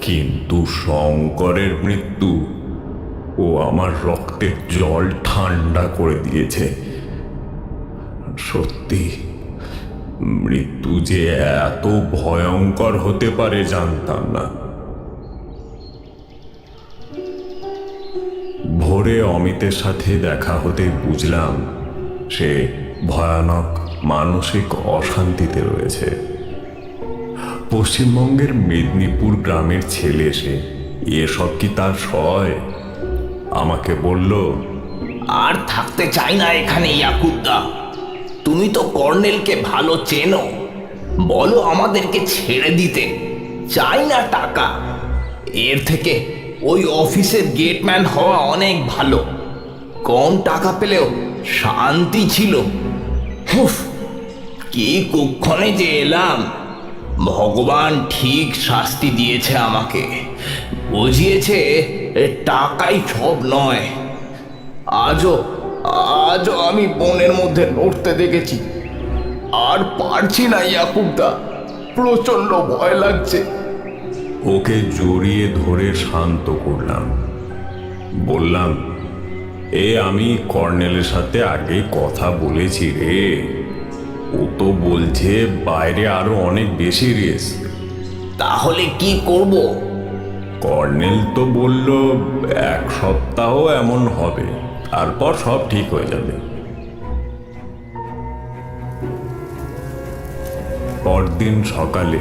কিন্তু শঙ্করের মৃত্যু ও আমার রক্তের জল ঠান্ডা করে দিয়েছে। সত্যি, মৃত্যু যে এত ভয়ঙ্কর হতে পারে জানতাম না। ভোরে অমিতের সাথে দেখা হতে বুঝলাম সে ভয়ানক মানসিক অশান্তিতে রয়েছে। পশ্চিমবঙ্গের মেদিনীপুর গ্রামের ছেলে সে, এসব কি তার সয়? আমাকে বলল, আর থাকতে চাই না এখানে ইয়াকুবদা। তুমি তো কর্নেলকে ভালো চেনো, বলো আমাদেরকে ছেড়ে দিতে। চাই না টাকা, এর থেকে ওই অফিসের গেটম্যান হওয়া অনেক ভালো। কম টাকা পেলেও শান্তি ছিল। হুফ, কি কুক্ষণে যে এলাম। ভগবান ঠিক শাস্তি দিয়েছে আমাকে, বুঝিয়েছে টাকাই সব নয়। আজও আজও আমি বনের মধ্যে লড়তে দেখেছি। আর পারছি না ইয়াকুবদা, প্রচন্ড ভয় লাগছে। ওকে জড়িয়ে ধরে শান্ত করলাম। বললাম, আমি কর্নেলের সাথে আগে কথা বলেছি রে। ও তো বলছে বাইরে আরো অনেক বেশি রিস্ক। তাহলে কি করব? কর্নেল তো বলল 1 সপ্তাহ এমন হবে, তারপর সব ঠিক হয়ে যাবে। পরদিন সকালে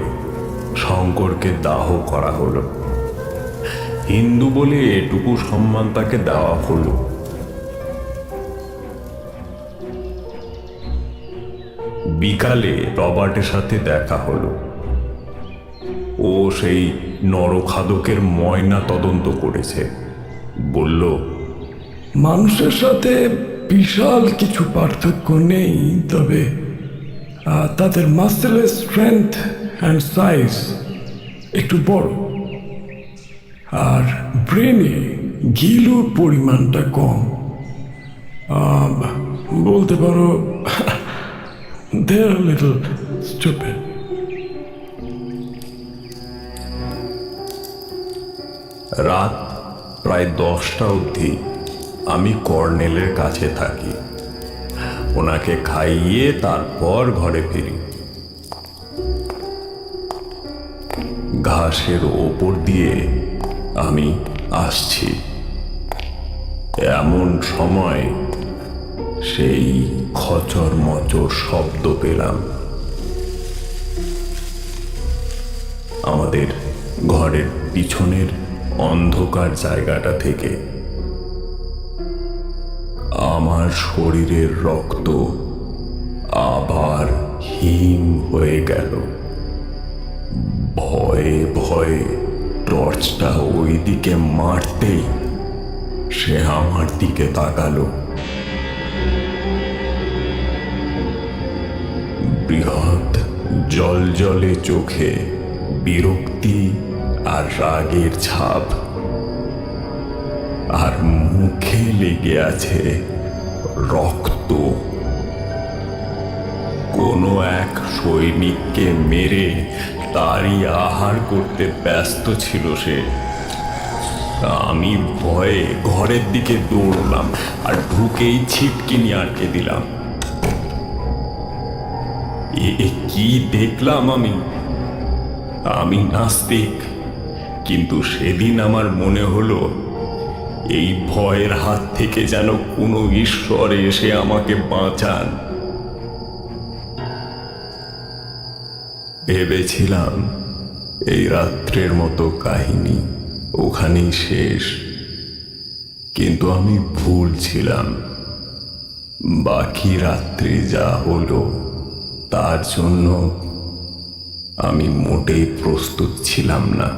শঙ্করকে দাহ করা হলো। হিন্দু বলে এটুকু সম্মান তাকে দেওয়া হলো। বিকালে রবার্টের সাথে দেখা হলো। ও সেই নরখাদকের ময়না তদন্ত করেছে। বলল, মানুষের সাথে বিশাল কিছু পার্থক্য নেই, তবে তাদের মাসেলের স্ট্রেংথ অ্যান্ড সাইজ একটু বড়, আর ব্রেনে গিলুর পরিমাণটা কম। বলতে পারো they're a little stupid. রাত প্রায় 10টা অবধি আমি কর্নেলের কাছে থাকি। ওনাকে খাইয়ে তারপর ঘরে ফিরি। ঘাসের ওপর দিয়ে আমি আসছি, এমন সময় সেই খচর মচর শব্দ পেলাম। আমাদের ঘরের পিছনের অন্ধকার জায়গাটা থেকে। আমার শরীরের রক্ত আবার হিম হয়ে গেল। ভয়ে ভয়ে টর্চটা ওই দিকে মারতেই সে আমার দিকে তাকালো। বৃহৎ জলজলে চোখে বিরক্তি আর রাগের ছাপ, আর মুখে লেগে আছে রক্ত। কোনো এক সৈনিককে মেরে তারই আহার করতে ব্যস্ত ছিল সে। আমি ভয়ে ঘরের দিকে দৌড়লাম আর ঢুকেই ছিটকিনি আটকে দিলাম। কি দেখলাম আমি নাস্তিক, কিন্তু সেদিন আমার মনে হলো এই ভয়ের হাত থেকে যেন কোনো ঈশ্বর এসে আমাকে বাঁচান। ভেবেছিলাম এই রাত্রের মতো কাহিনী ওখানেই শেষ, কিন্তু আমি ভুল ছিলাম। বাকি রাত্রি যা হলো তার জন্য আমি মোটেই প্রস্তুত ছিলাম না।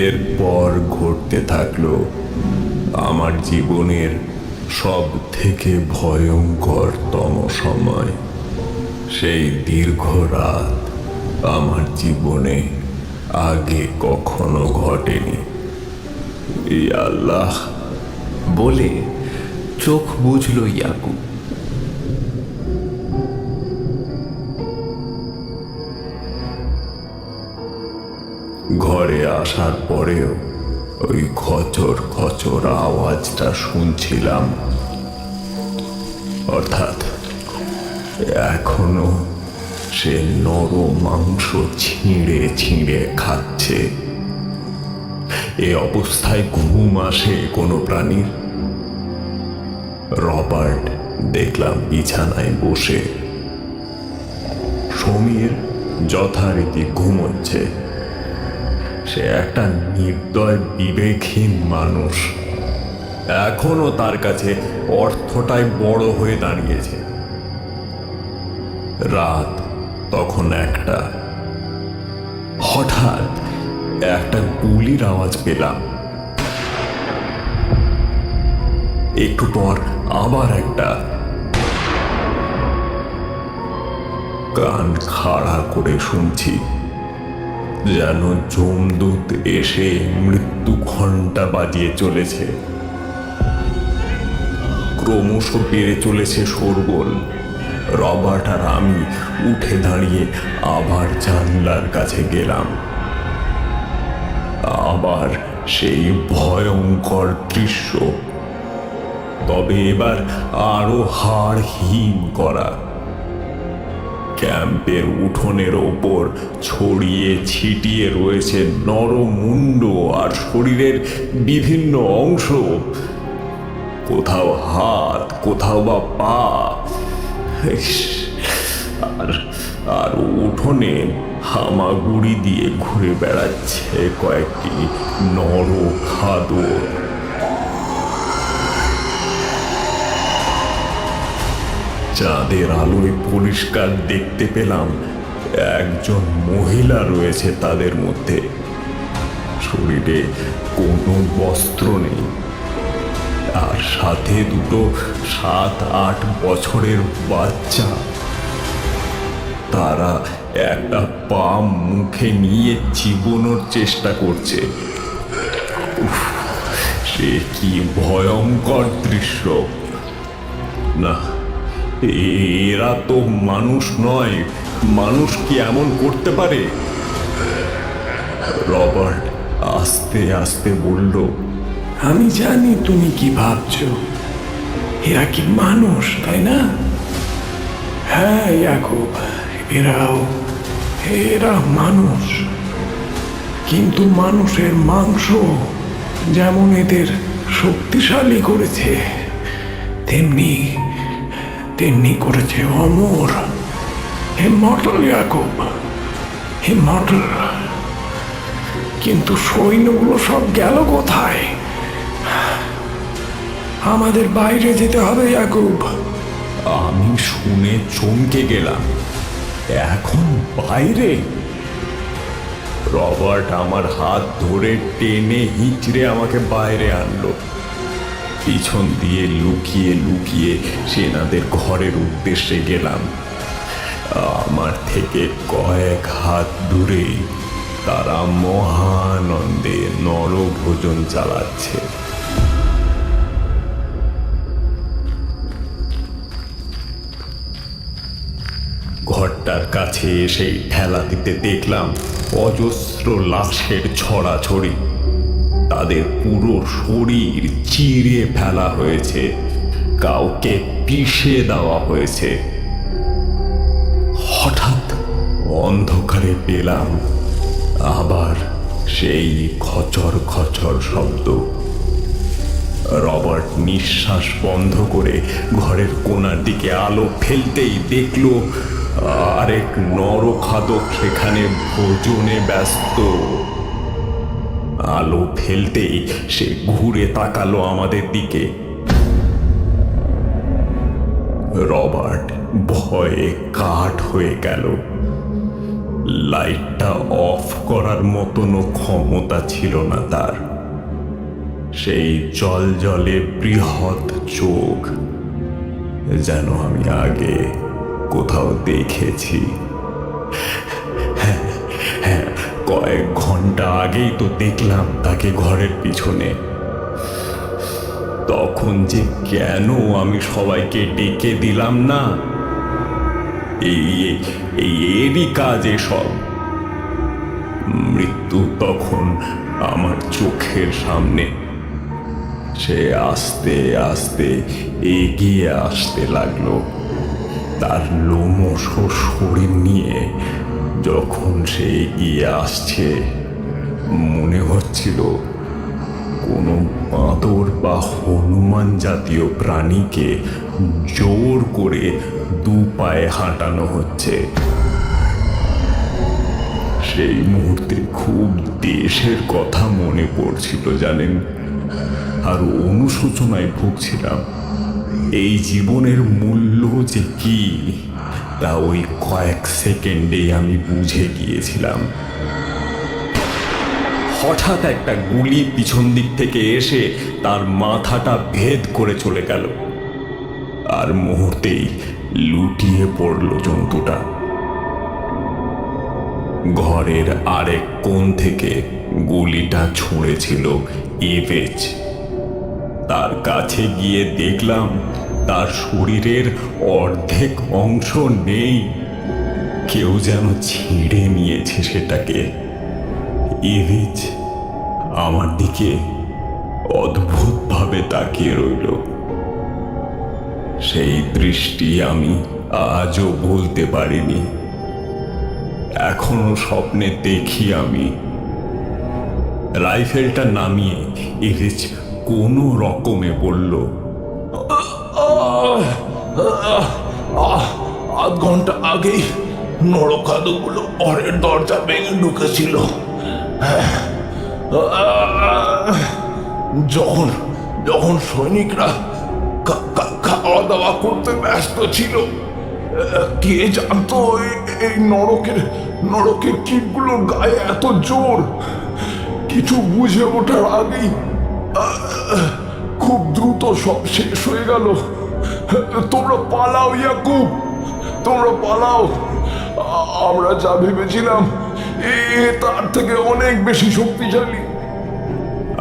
এরপর ঘটতে থাকলো আমার জীবনের সব থেকে ভয়ঙ্করতম সময়। সেই দীর্ঘ রাত আমার জীবনে আগে কখনো ঘটেনি। ইয়া আল্লাহ বলে চোখ বুঝল ইয়াকুব। ঘরে আসার পরেও ওই খচর খচর আওয়াজটা শুনছিলাম, অর্থাৎ এখনো সে নরম মাংস ছিঁড়ে ছিঁড়ে খাচ্ছে। এ অবস্থায় ঘুম আসে কোনো প্রাণীর? রবার্ট দেখলাম বিছানায় বসে, সমীর যথারীতি ঘুমোচ্ছে। সে একটা নির্দয় বিবেকহীন মানুষ, এখনো তার কাছে অর্থটাই বড় হয়ে দাঁড়িয়েছে। রাত তখন একটা। হঠাৎ একটা গুলির আওয়াজ পেলাম, একটু পর আবার একটা। কান খাড়া করে শুনছি, যেন যমদূত এসে মৃত্যু ঘণ্টা বাজিয়ে চলেছে। ক্রমশ বেড়ে চলেছে শোরগোল। রবার্ট আর আমি উঠে দাঁড়িয়ে আবার জানলার কাছে গেলাম। আবার সেই ভয়ঙ্কর দৃশ্য, তবে এবার আরো হাড় হিম করা। ক্যাম্পের উঠোনের ওপর ছড়িয়ে ছিটিয়ে রয়েছে নরমুণ্ড আর শরীরের বিভিন্ন অংশ, কোথাও হাত, কোথাও বা পা। আর উঠোনে হামাগুড়ি দিয়ে ঘুরে বেড়াচ্ছে কয়েকটি নর খাদর। চাঁদের আলোয় পরিষ্কার দেখতে পেলাম একজন মহিলা রয়েছে তাদের মধ্যে। শরীরে কোনো বস্ত্র নেই, আর সাথে দুটো 7-8 বছরের বাচ্চা। তারা একটা পা মুখে নিয়ে চিবোনোর চেষ্টা করছে। উফ, সে কি ভয়ঙ্কর দৃশ্য! না, এরা তো মানুষ নয়। মানুষ কি এমন করতে পারে? রবার্ট আস্তে আস্তে বলল, আমি জানি তুমি কি ভাবছো। এরা কি মানুষ, তাই না? হ্যাঁ ইয়াকুব, এরা মানুষ, কিন্তু মানুষের মাংস যেমন এদের শক্তিশালী করেছে, তেমনি করেছে অমর। Immortal Yakub, immortal. কিন্তু সৈন্যগুলো সব গেল কোথায়? আমাদের বাইরে যেতে হবে ইয়াকুব। আমি শুনে চমকে গেলাম। এখন বাইরে? রবার্ট আমার হাত ধরে টেনে হিঁচড়ে আমাকে বাইরে আনলো। পিছন দিয়ে লুকিয়ে লুকিয়ে সেনাদের ঘরের উদ্দেশ্যে গেলাম। আমার থেকে কয়েক হাত দূরে তারা মহানন্দে নরভোজন চালাচ্ছে। ঘরটার কাছে এসে ঠেলা দিতে দেখলাম অজস্র লাশের ছড়াছড়ি। তাদের পুরো শরীর চিরে ফেলা হয়েছে, কাউকে পিষে দেওয়া হয়েছে। হঠাৎ অন্ধকারে পেলাম আবার সেই খচর খচর শব্দ। রবার্ট নিঃশ্বাস বন্ধ করে ঘরের কোণার দিকে আলো ফেলতেই দেখল আরেক নরখাদক সেখানে ভোজনে ব্যস্ত। আলো ফেলতেই সে ঘুরে তাকালো আমাদের দিকে। রবার্ট ভয়ে কাঠ হয়ে গেল। লাইটটা অফ করার মতনও ক্ষমতা ছিল না তার। সেই জলজলে বৃহৎ চোখ যেন আমি আগে কোথাও দেখেছি। হ্যাঁ, কয়েক ঘন্টা আগেই তো দেখলাম তাকে ঘরের পিছনে। তখন যে কেন আমি সবাইকে ডেকে দিলাম না, এরই কাজ এসব। মৃত্যু তখন আমার চোখের সামনে। সে আস্তে আস্তে এগিয়ে আসতে লাগলো। তার লোমশ শরীর নিয়ে যখন সে এগিয়ে আসছে, মনে হচ্ছিল কোনো বাঁদর বা হনুমান জাতীয় প্রাণীকে জোর করে দু পায়ে হাঁটানো হচ্ছে। সেই মুহূর্তে খুব দেশের কথা মনে পড়ছিল জানেন, আর অনুশোচনায় ভুগছিলাম। এই জীবনের মূল্য যে কি তা ওই কয়েক সেকেন্ডে আমি বুঝে গিয়েছিলাম। হঠাৎ একটা গুলি পিছন দিক থেকে এসে তার মাথাটা ভেদ করে চলে গেল, আর মুহূর্তেই লুটিয়ে পড়ল জন্তুটা। ঘরের আরেক কোণ থেকে গুলিটা ছুঁড়েছিল এভেজ। তার কাছে গিয়ে দেখলাম তার শরীরের অর্ধেক অংশ নেই। কেউ যেন ছিঁড়ে নিয়েছে সেটাকে। এভেজ আমার দিকে অদ্ভুতভাবে তাকিয়ে রইল। সেই দৃষ্টি আমি আজও ভুলতে পারিনি। এখনো স্বপ্নে দেখি আমি। রাইফেলটা নামিয়ে এভেজ কোনো রকমে বলল, আধ ঘন্টা আগেই নরখাদকগুলো ঘরের দরজা ভেঙে ঢুকেছিল। যখন যখন সৈনিকরা খাওয়া দাওয়া করতে ব্যস্ত ছিল, কে জানতো এই নরকের কীটগুলোর গায়ে এত জোর। কিছু বুঝে ওঠার আগেই খুব দ্রুত সব শেষ হয়ে গেল। তোমরা পালাও ইয়াকুব, তোমরা পালাও। আমরা যা ভেবেছিলাম তার থেকে অনেক বেশি শক্তিশালী।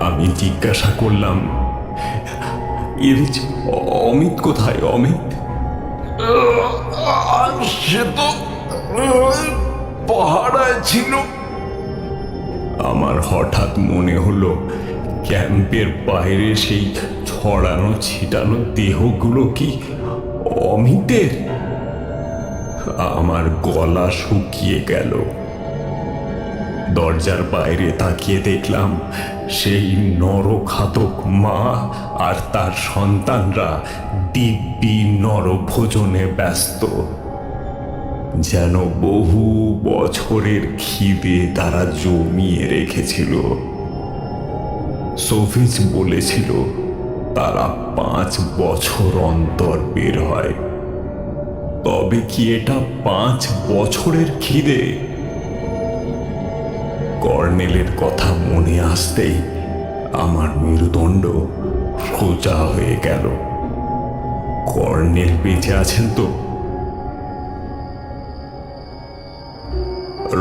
আমি জিজ্ঞাসা করলাম, এভেজ অমিত কোথায়? অমিত সে তো পাহাড়ায় ছিল। আমার হঠাৎ মনে হলো ক্যাম্পের বাইরে সেই ছড়ানো ছিটানো দেহগুলো কি অমিতের? আমার গলা শুকিয়ে গেল। দরজার বাইরে তাকিয়ে দেখলাম সেই নরখাতক মা আর তার সন্তানরা দিব্যি নরভোজনে ব্যস্ত। যেন বহু বছরের খিদে তারা জমিয়ে রেখেছিল। সোভিচ বলেছিল তারা 5 বছর অন্তর বের হয়। তবে কি এটা 5 বছরের খিদে? কর্নেলের কথা মনে আসতেই আমার মেরুদণ্ড সোজা হয়ে গেল। কর্নেল বেঁচে আছেন তো?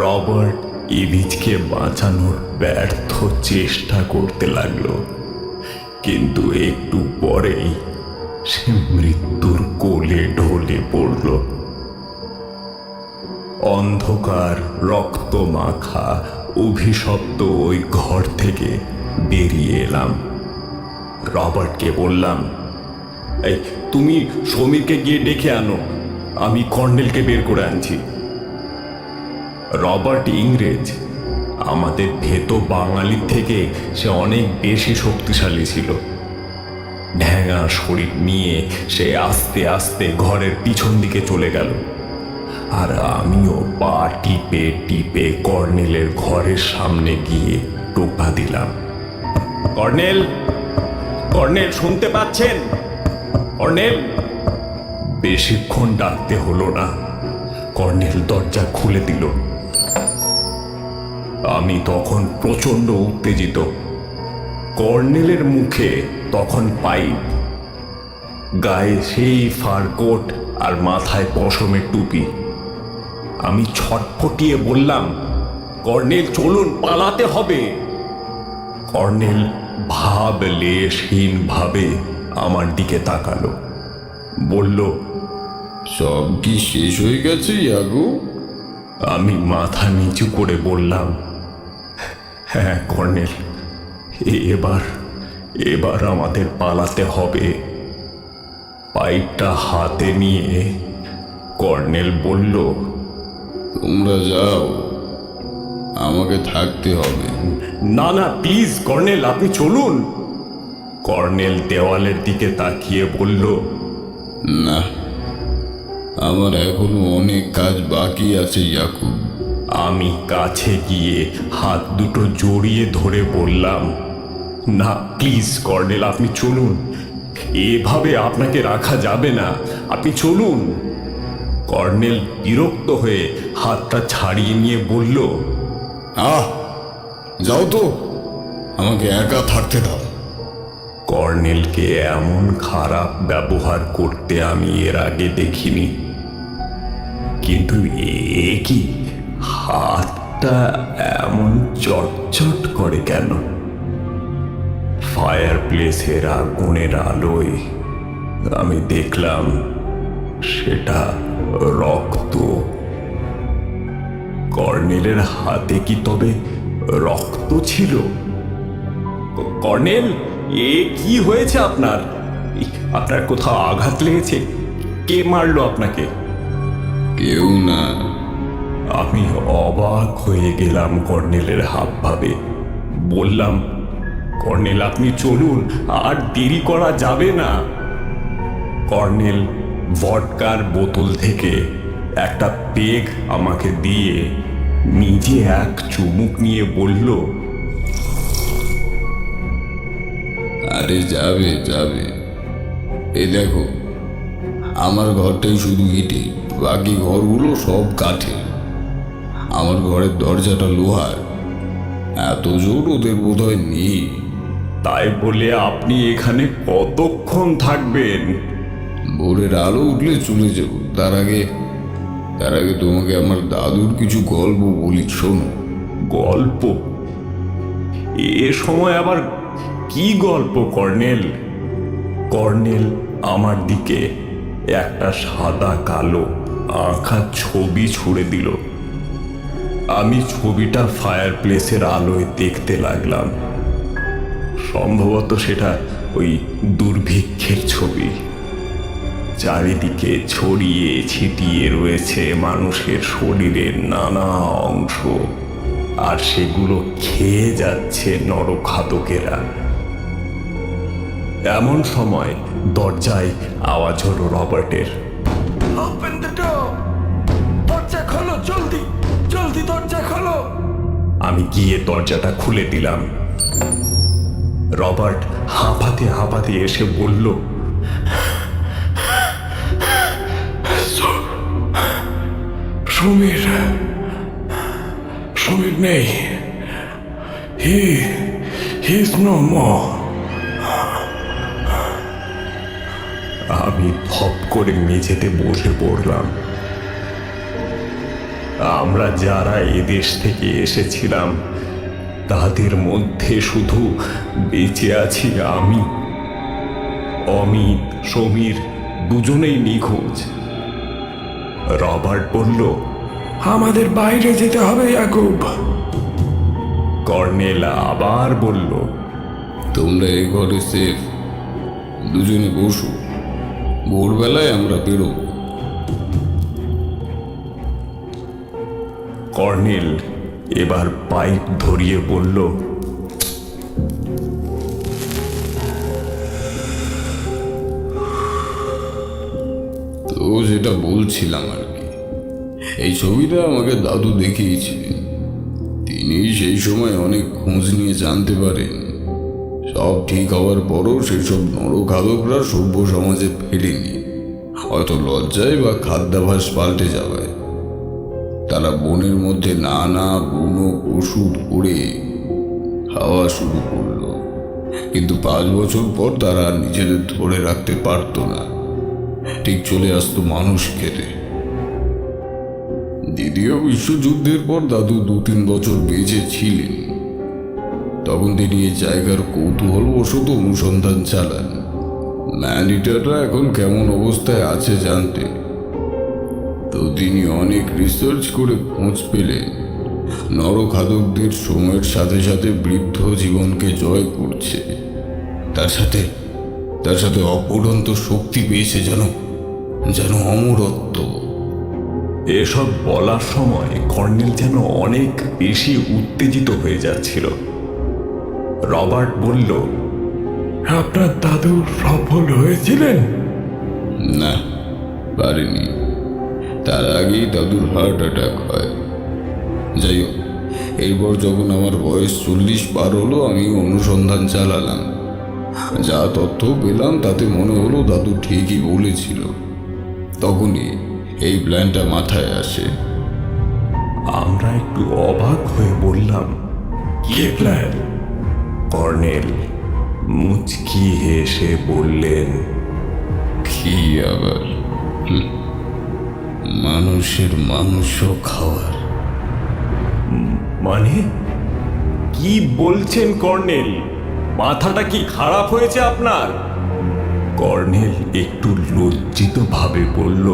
রবার্ট ইভিচকে বাঁচানোর ব্যর্থ চেষ্টা করতে লাগলো, কিন্তু একটু পরেই সে মৃত্যুর কোলে ঢলে পড়ল। অন্ধকার রক্ত মাখা অভিশপ্ত ওই ঘর থেকে বেরিয়ে এলাম। রবার্টকে বললাম, এই তুমি সমীরকে গিয়ে ডেকে আনো, আমি কর্নেলকে বের করে আনছি। রবার্ট ইংরেজ, আমাদের ভেতো বাঙালির থেকে সে অনেক বেশি শক্তিশালী ছিল। ঢ্যাঙা শরীর নিয়ে সে আস্তে আস্তে ঘরের পিছন দিকে চলে গেল, আর আমিও পা টিপে টিপে কর্নেলের ঘরের সামনে গিয়ে টোকা দিলাম। কর্নেল, কর্নেল শুনতে পাচ্ছেন? কর্নেল! বেশিক্ষণ ডাকতে হলো না, কর্নেল দরজা খুলে দিল। আমি তখন প্রচন্ড উত্তেজিত। কর্নেলের মুখে তখন পাইপ, গায়ে সেই ফারকোট আর মাথায় পশমের টুপি। আমি ছটফটিয়ে বললাম, কর্নেল চলুন, পালাতে হবে। কর্নেল ভাবলেশহীন ভাবে আমার দিকে তাকালো, বলল, সব কি শেষ হয়ে গেছে ইয়াকুব? আমি মাথা নিচু করে বললাম, হ্যাঁ কর্নেল, এবার আমাদের পালাতে হবে। পাইপটা হাতে নিয়ে কর্নেল বলল, তোমরা যাও, আমাকে থাকতে হবে। না না প্লিজ কর্নেল, আপনি চলুন। কর্নেল দেওয়ালের দিকে তাকিয়ে বলল, না, আমার এখনো অনেক কাজ বাকি আছে ইয়াকুব। আমি কাছে গিয়ে হাত দুটো জড়িয়ে ধরে বললাম, না প্লিজ কর্নেল, আপনি চলুন, এভাবে আপনাকে রাখা যাবে না, আপনি চলুন। কর্নেল বিরক্ত হয়ে হাতটা ছাড়িয়ে নিয়ে বলল, যাও তো, আমাকে একা থাকতে দাও। কর্নেলকে এমন খারাপ ব্যবহার করতে আমি এর আগে দেখিনি, কিন্তু এ কি, হাতটা এমন চটচট করে কেন? ফায়ার প্লেসের আগুনের আলোয় আমি দেখলাম সেটা রক্ত। কর্নেলের হাতে কি তবে রক্ত ছিল? কর্নেল, এ কি হয়েছে আপনার? আপনার কোথাও আঘাত লেগেছে? কে মারলো আপনাকে? কেউ না। আমি অবাক হয়ে গেলাম কর্নেলের হাবভাবে। বললাম, কর্নেল আপনি চলুন, আর দেরি করা যাবে না। কর্নেল ভডকার বোতল থেকে একটা পেগ আমাকে দিয়ে নিজে এক চুমুক নিয়ে বলল, আরে যাবে যাবে, এই দেখো, আমার ঘরটাই শুধু ইটে, বাকি ঘরগুলো সব কাঠে। আমার ঘরের দরজাটা লোহার, এত জোর ওদের বোধহয় নেই। তাই বলে আপনি এখানে কতক্ষণ থাকবেন? ভোরের আলো উঠলে চলে যাব। তার আগে তোমাকে আমার দাদুর কিছু গল্প বলি, শোনো। গল্প? এ সময় আবার কি গল্প কর্নেল? কর্নেল আমার দিকে একটা সাদা কালো আঁকা ছবি ছুঁড়ে দিল। আমি ছবিটা ফায়ার প্লেসের আলোয় দেখতে লাগলাম। সম্ভবত সেটা ওই দুর্ভিক্ষের ছবি। চারিদিকে ছড়িয়ে ছিটিয়ে রয়েছে মানুষের শরীরের নানা অংশ, আর সেগুলো খেয়ে যাচ্ছে নরখাদকেরা। এমন সময় দরজায় আওয়াজ হলো রবার্টের। ওপেন দ্য ডোর, দরজা খোলো, জলদি জলদি দরজা খোলো। আমি গিয়ে দরজাটা খুলে দিলাম। রবার্ট হাঁপাতে হাঁপাতে এসে বলল, সমীর সমীর নেই। He is no more. আমি ধপ করে মেঝেতে বসে পড়লাম। আমরা যারা এদেশ থেকে এসেছিলাম তাদের মধ্যে শুধু বেঁচে আছি আমি। অমিত, সমীর দুজনেই নিখোঁজ। রবার্ট বলল, আমাদের বাইরে যেতে হবে ইয়াকুব। কর্নেল আবার বলল, তোমরা এই ঘরে সেফ, দুজনে বসো, ভোরবেলায় আমরা বেরোবো। কর্নেল এবার পাইপ ধরিয়ে বলল, তো যেটা বলছিলাম আর কি, এই ছবিটা আমাকে দাদু দেখিয়েছিলেন। তিনি সেই সময় অনেক খোঁজ নিয়ে জানতে পারেন সব ঠিক হওয়ার পরও সেসব নরখাদকরা সভ্য সমাজে ফেরেনি, হয়তো লজ্জায় বা খাদ্যাভ্যাস পাল্টে যাওয়ায়। তারা বনের মধ্যে নানা বুনো ওষুধ করে খাওয়া শুরু করলো, কিন্তু 5 বছর পর তারা আর নিজেদের ধরে রাখতে পারতো না, ঠিক চলে আসতো মানুষ খেতে। দ্বিতীয় বিশ্বযুদ্ধের পর দাদু 2-3 বছর বেঁচে ছিলেন। তখন তিনি এই জায়গার কৌতূহলবশত অনুসন্ধান চালান ম্যান ইটাররা এখন কেমন অবস্থায় আছে জানতে। তো তিনি অনেক রিসার্চ করে খোঁজ পেলেন নরখাদকদের সময়ের সাথে সাথে বৃদ্ধ জীবনকে জয় করছে, তার সাথে অপরন্ত শক্তি পেয়েছে, যেন অমরত্ব। এসব বলার সময় কর্নেল যেন অনেক বেশি উত্তেজিত হয়ে যাচ্ছিল। রবার্ট বলল, আপনার দাদু সফল হয়েছিলেন? না, পারেনি। তার আগেই দাদুর হার্ট অ্যাটাক হয়। যাই হোক, এরপর যখন আমার বয়স 40 পার হলো, আমি অনুসন্ধান চালালাম। যা তথ্য পেলাম তাতে মনে হলো দাদু ঠিকই বলেছিল। তখনই এই প্ল্যানটা মাথায় আসে। আমরা একটু অবাক হয়ে বললাম, কি প্ল্যান? কর্নেল মুচকি হেসে বললেন, কি আবার? মানুষের মাংস খাওয়ার। মানে কি বলছেন কর্নেল? মাথাটা কি খারাপ হয়েছে আপনার? কর্নেল একটু লজ্জিত ভাবে বলল,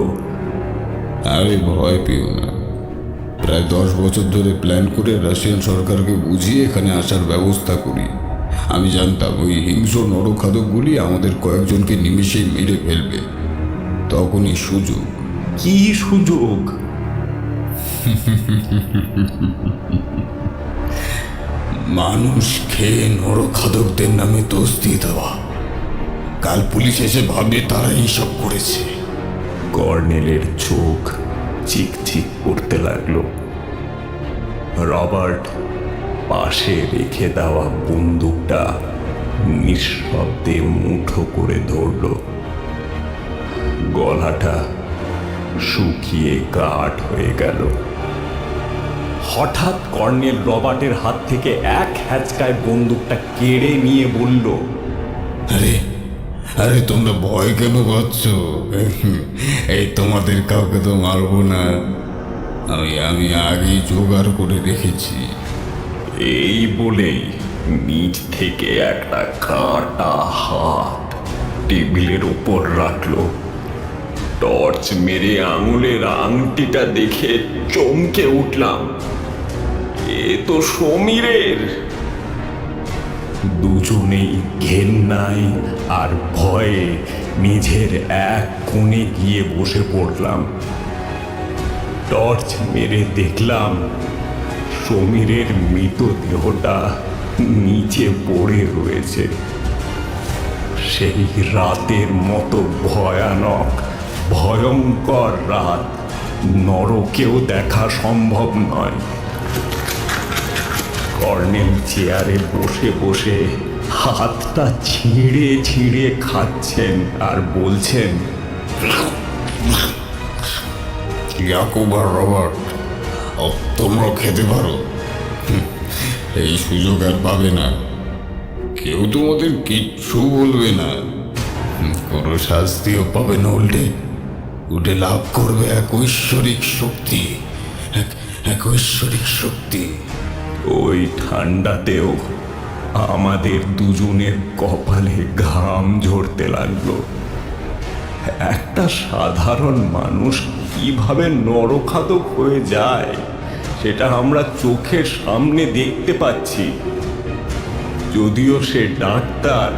আরে ভয় পেও না, প্রায় 10 বছর ধরে প্ল্যান করে রাশিয়ান সরকারকে বুঝিয়ে এখানে আসার ব্যবস্থা করি। আমি জানতাম ওই হিংস্র নরখাদকগুলি আমাদের কয়েকজনকে নিমেষেই মেরে ফেলবে। তখনই সুযোগ। কি সুযোগ? মানুষ খেয়ে নরখাদকদের নামে দোষ দিয়ে দেওয়া। কাল পুলিশ এসে ভাববে তারা এইসব করেছে। কর্নেলের চোখ চিকচিক করতে লাগলো। রবার্ট পাশে রেখে দেওয়া বন্দুকটা নিঃশব্দে মুঠো করে ধরল। গলাটা শুকিয়ে কাঠ হয়ে গেল। হঠাৎ কর্নেল রবার্টের হাত থেকে এক হ্যাচকায় বন্দুকটা কেড়ে নিয়ে বলল, আরে তোমরা ভয় কেন পাচ্ছ? এই তোমাদের কাউকে তো মারবো না। আমি আগেই জোগাড় করে রেখেছি। এই বলেই নিচ থেকে একটা কাঁটা হাত টেবিলের উপর রাখলো। টর্চ মেরে আঙুলের আংটিটা দেখে চমকে উঠলাম। এ তো সমীরের। দুজনেই ঘেন্নায় আর ভয়ে নিজের এক কোণে গিয়ে বসে পড়লাম। টর্চ মেরে দেখলাম সমীরের মৃতদেহটা নিচে পড়ে রয়েছে। সেই রাতের মতো ভয়ঙ্কর রাত নরকেও দেখা সম্ভব নয়। কর্নেল চেয়ারে বসে বসে হাতটা ছিঁড়ে ছিঁড়ে খাচ্ছেন আর বলছেন, ইয়াকুব আর রবার্ট, তোমরা খেতে পারো। এই সুযোগ আর পাবে না। কেউ তোমাদের কিচ্ছু বলবে না, কোনো শাস্তিও পাবে না। উল্টে লাভ করবে এক ঐশ্বরিক শক্তি, এক ঐশ্বরিক শক্তি। ওই ঠান্ডাতেও আমাদের দুজনের কপালে ঘাম ঝরতে লাগলো। একটা সাধারণ মানুষ কিভাবে নরখাদক হয়ে যায় সেটা আমরা চোখের সামনে দেখতে পাচ্ছি। যদিও সে ডাক্তার,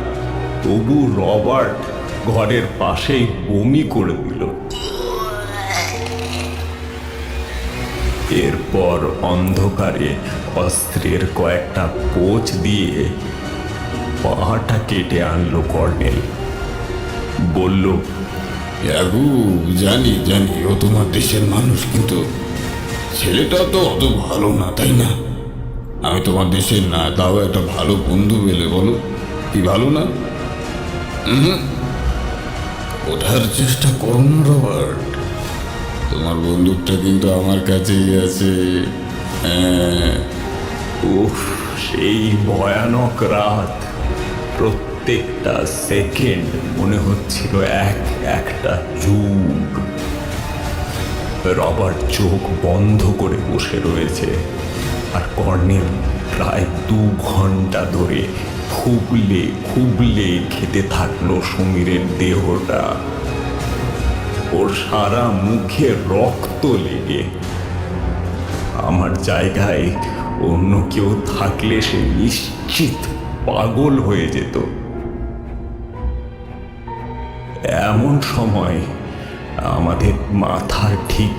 তবু রবার্ট ঘরের পাশেই বমি করে দিল। এরপর অন্ধকারে অস্ত্রের কয়েকটা পোঁচ দিয়ে পাটা কেটে আনলো কর্নেল। বলল, জানি জানি ও তোমার দেশের মানুষ, কিন্তু ছেলেটা তো অত ভালো না, তাই না? আমি তোমার দেশের না, তাও একটা ভালো বন্ধু পেলে বলো, কি ভালো না? ওঠার চেষ্টা করো না রবার্ট, তোমার বন্দুকটা কিন্তু আমার কাছেই আছে। উফ, সেই ভয়ানক রাত! প্রত্যেকটা সেকেন্ড মনে হচ্ছিল একটা যুগ। রবার্ট চোখ বন্ধ করে বসে রয়েছে, আর কর্নেল প্রায় 2 ঘন্টা ধরে খুবলে খুবলে খেতে থাকলো সমীরের দেহটা। ওর সারা মুখে রক্ত লেগে। আমার জায়গায় অন্য কেউ থাকলে সে নিশ্চিত পাগল হয়ে যেত। এমন সময় আমাদের মাথার ঠিক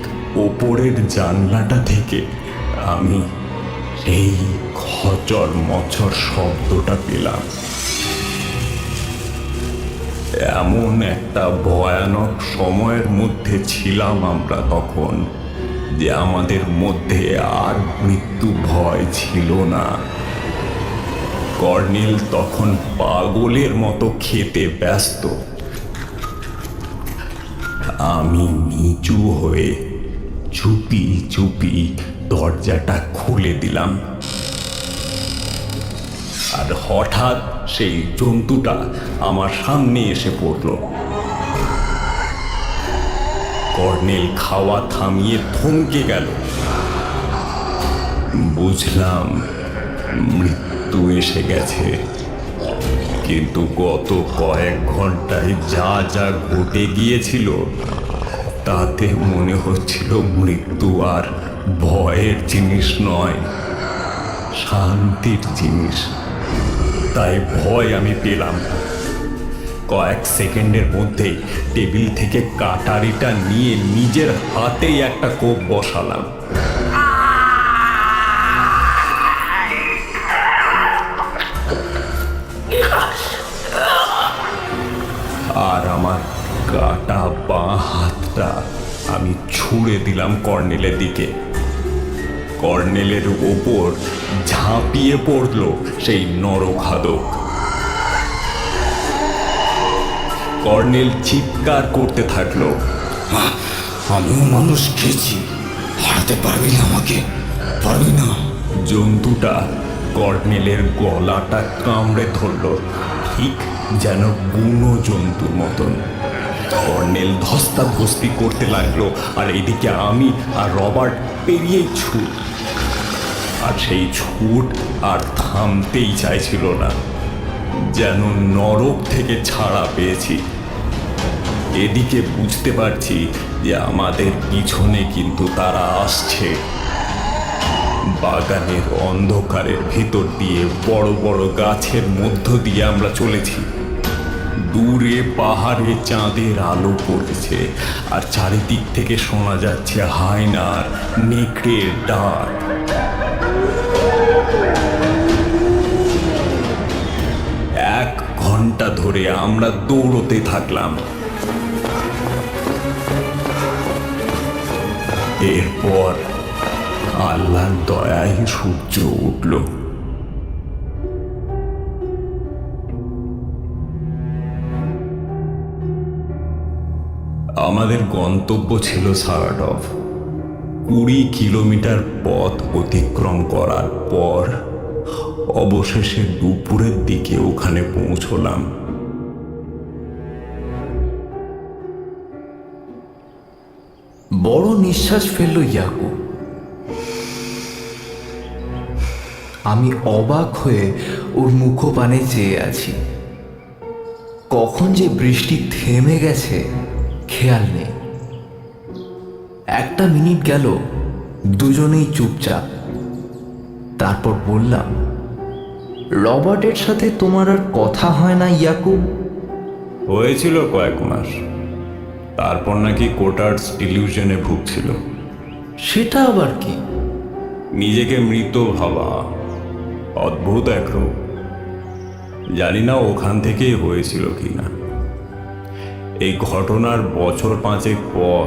ওপরের জানলাটা থেকে আমি এই খচর মচর শব্দটা পেলাম। এমন একটা ভয়ানক সময়ের মধ্যে ছিলাম আমরা তখন, যে আমাদের মধ্যে আর মৃত্যু ভয় ছিল না। কর্নেল তখন পাগলের মতো খেতে ব্যস্ত। আমি নিচু হয়ে চুপি চুপি দরজাটা খুলে দিলাম, আর হঠাৎ সেই জন্তুটা আমার সামনে এসে পড়ল। কর্নেল খাওয়া থামিয়ে থমকে গেল। বুঝলাম মৃত্যু এসে গেছে, কিন্তু গত কয়েক ঘন্টায় যা যা ঘটে গিয়েছিল তাতে মনে হচ্ছিল মৃত্যু আর ভয়ের জিনিস নয়, শান্তির জিনিস। তাই ভয় আমি পেলাম। কয়েক সেকেন্ডের মধ্যেই টেবিল থেকে কাটারিটা নিয়ে নিজের হাতেই একটা কোপ বসালাম। আর আমার কাটা বাঁ হাতটা আমি ছুঁড়ে দিলাম কর্নেলের দিকে। কর্নেলের ওপর ঝাঁপিয়ে পড়ল সেই নরখাদক। কর্নেল চিৎকার করতে থাকলো, আমিও মানুষ খেয়েছি, হারাতে পারবি না আমাকে, পারবি না। জন্তুটা কর্নেলের গলাটা কামড়ে ধরল, ঠিক যেন বুনো জন্তুর মতন। কর্নেল ধস্তাধস্তি করতে লাগলো, আর এদিকে আমি আর রবার্ট পেরিয়ে ছুট। আর সেই ছুট আর থামতেই চাইছিল না, যেন নরক থেকে ছাড়া পেয়েছি। এদিকে বুঝতে পারছি যে আমাদের পিছনে কিন্তু তারা আসছে। বাগানের অন্ধকারের ভিতর দিয়ে বড় বড় গাছের মধ্য দিয়ে আমরা চলেছি। দূরে পাহাড়ে চাঁদের আলো পড়েছে, আর চারিদিক থেকে শোনা যাচ্ছে হায়নার নেকড়ের ডাক। 1 ঘন্টা ধরে আমরা দৌড়তে থাকলাম। এরপর আল্লাহর দয়ায় সূর্য উঠল। আমাদের গন্তব্য ছিল সারাটভ। 20 কিলোমিটার পথ অতিক্রম করার পর অবশেষে দুপুরের দিকে ওখানে পৌঁছলাম। বড় নিঃশ্বাস ফেলল ইয়াকুব। আমি অবাক হয়ে ওর মুখপানে চেয়ে আছি। কখন যে বৃষ্টি থেমে গেছে খেয়াল নেই। 1 মিনিট গেল, দুজনেই চুপচাপ। তারপর বললাম, রবার্টের সাথে তোমার আর কথা হয় না ইয়াকুব? হয়েছিল কয়েক মাস, তারপর নাকি কোটার্স ডিলিউশনে ভুগছিল। সেটা আবার কি? নিজেকে মৃত ভাবা, অদ্ভুত এক রোগ। জানি না ওখান থেকেই হয়েছিল কিনা। এই ঘটনার বছর 5 পর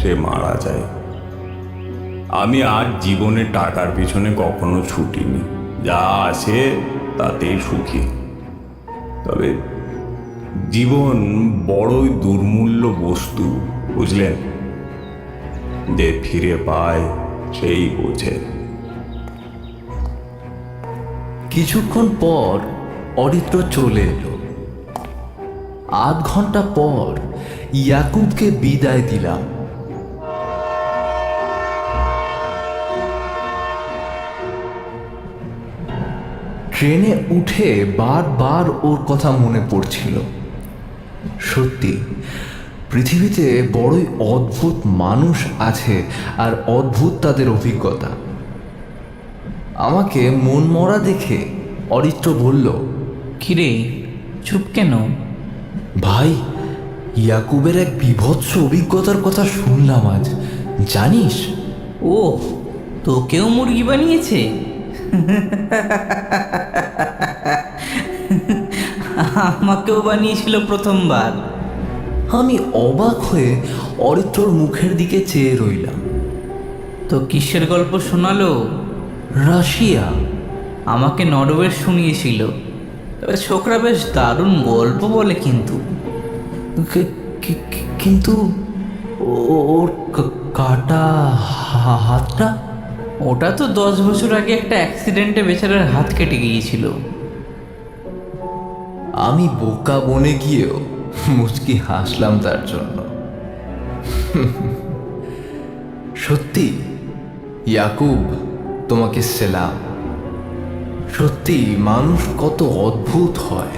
সে মারা যায়। আমি আর জীবনে টাকার পিছনে কখনো ছুটিনি, যা আছে তাতেই সুখী। তবে জীবন বড়ই দুর্মূল্য বস্তু, বুঝলেন? যে ফিরে পায় সেই বোঝে। কিছুক্ষণ পর অরিত্র চলে এলো। আধ ঘন্টা পর ইয়াকুবকে বিদায় দিলাম। ট্রেনে উঠে বারবার ওর কথা মনে পড়ছিল। সত্যি পৃথিবীতে বড়ই অদ্ভুত মানুষ আছে, আর অদ্ভুত তাদের অভিজ্ঞতা। আমাকে মন মরা দেখে অরিত্র বলল, কিরে, চুপ কেন? ভাই, ইয়াকুবের এক বীভৎস অভিজ্ঞতার কথা শুনলাম আজ, জানিস? ও, তোকেও মুরগি বানিয়েছে? আমাকেও বানিয়েছিল প্রথমবার। আমি অবাক হয়ে অরিত্রর মুখের দিকে চেয়ে রইলাম। তো কিসের গল্প শোনালো? রাশিয়া। আমাকে নরওয়ে শুনিয়েছিল। তবে ছোকরা বেশ দারুণ গল্প বলে। কিন্তু কিন্তু ওর কাটা হাতটা? ওটা তো 10 বছর আগে একটা অ্যাক্সিডেন্টে বেচারার হাত কেটে গিয়েছিল। আমি বোকা বনে গিয়েও মুচকি হাসলাম তার জন্য। সত্যি ইয়াকুব, তোমাকে সেলাম। সত্যি মানুষ কত অদ্ভুত হয়।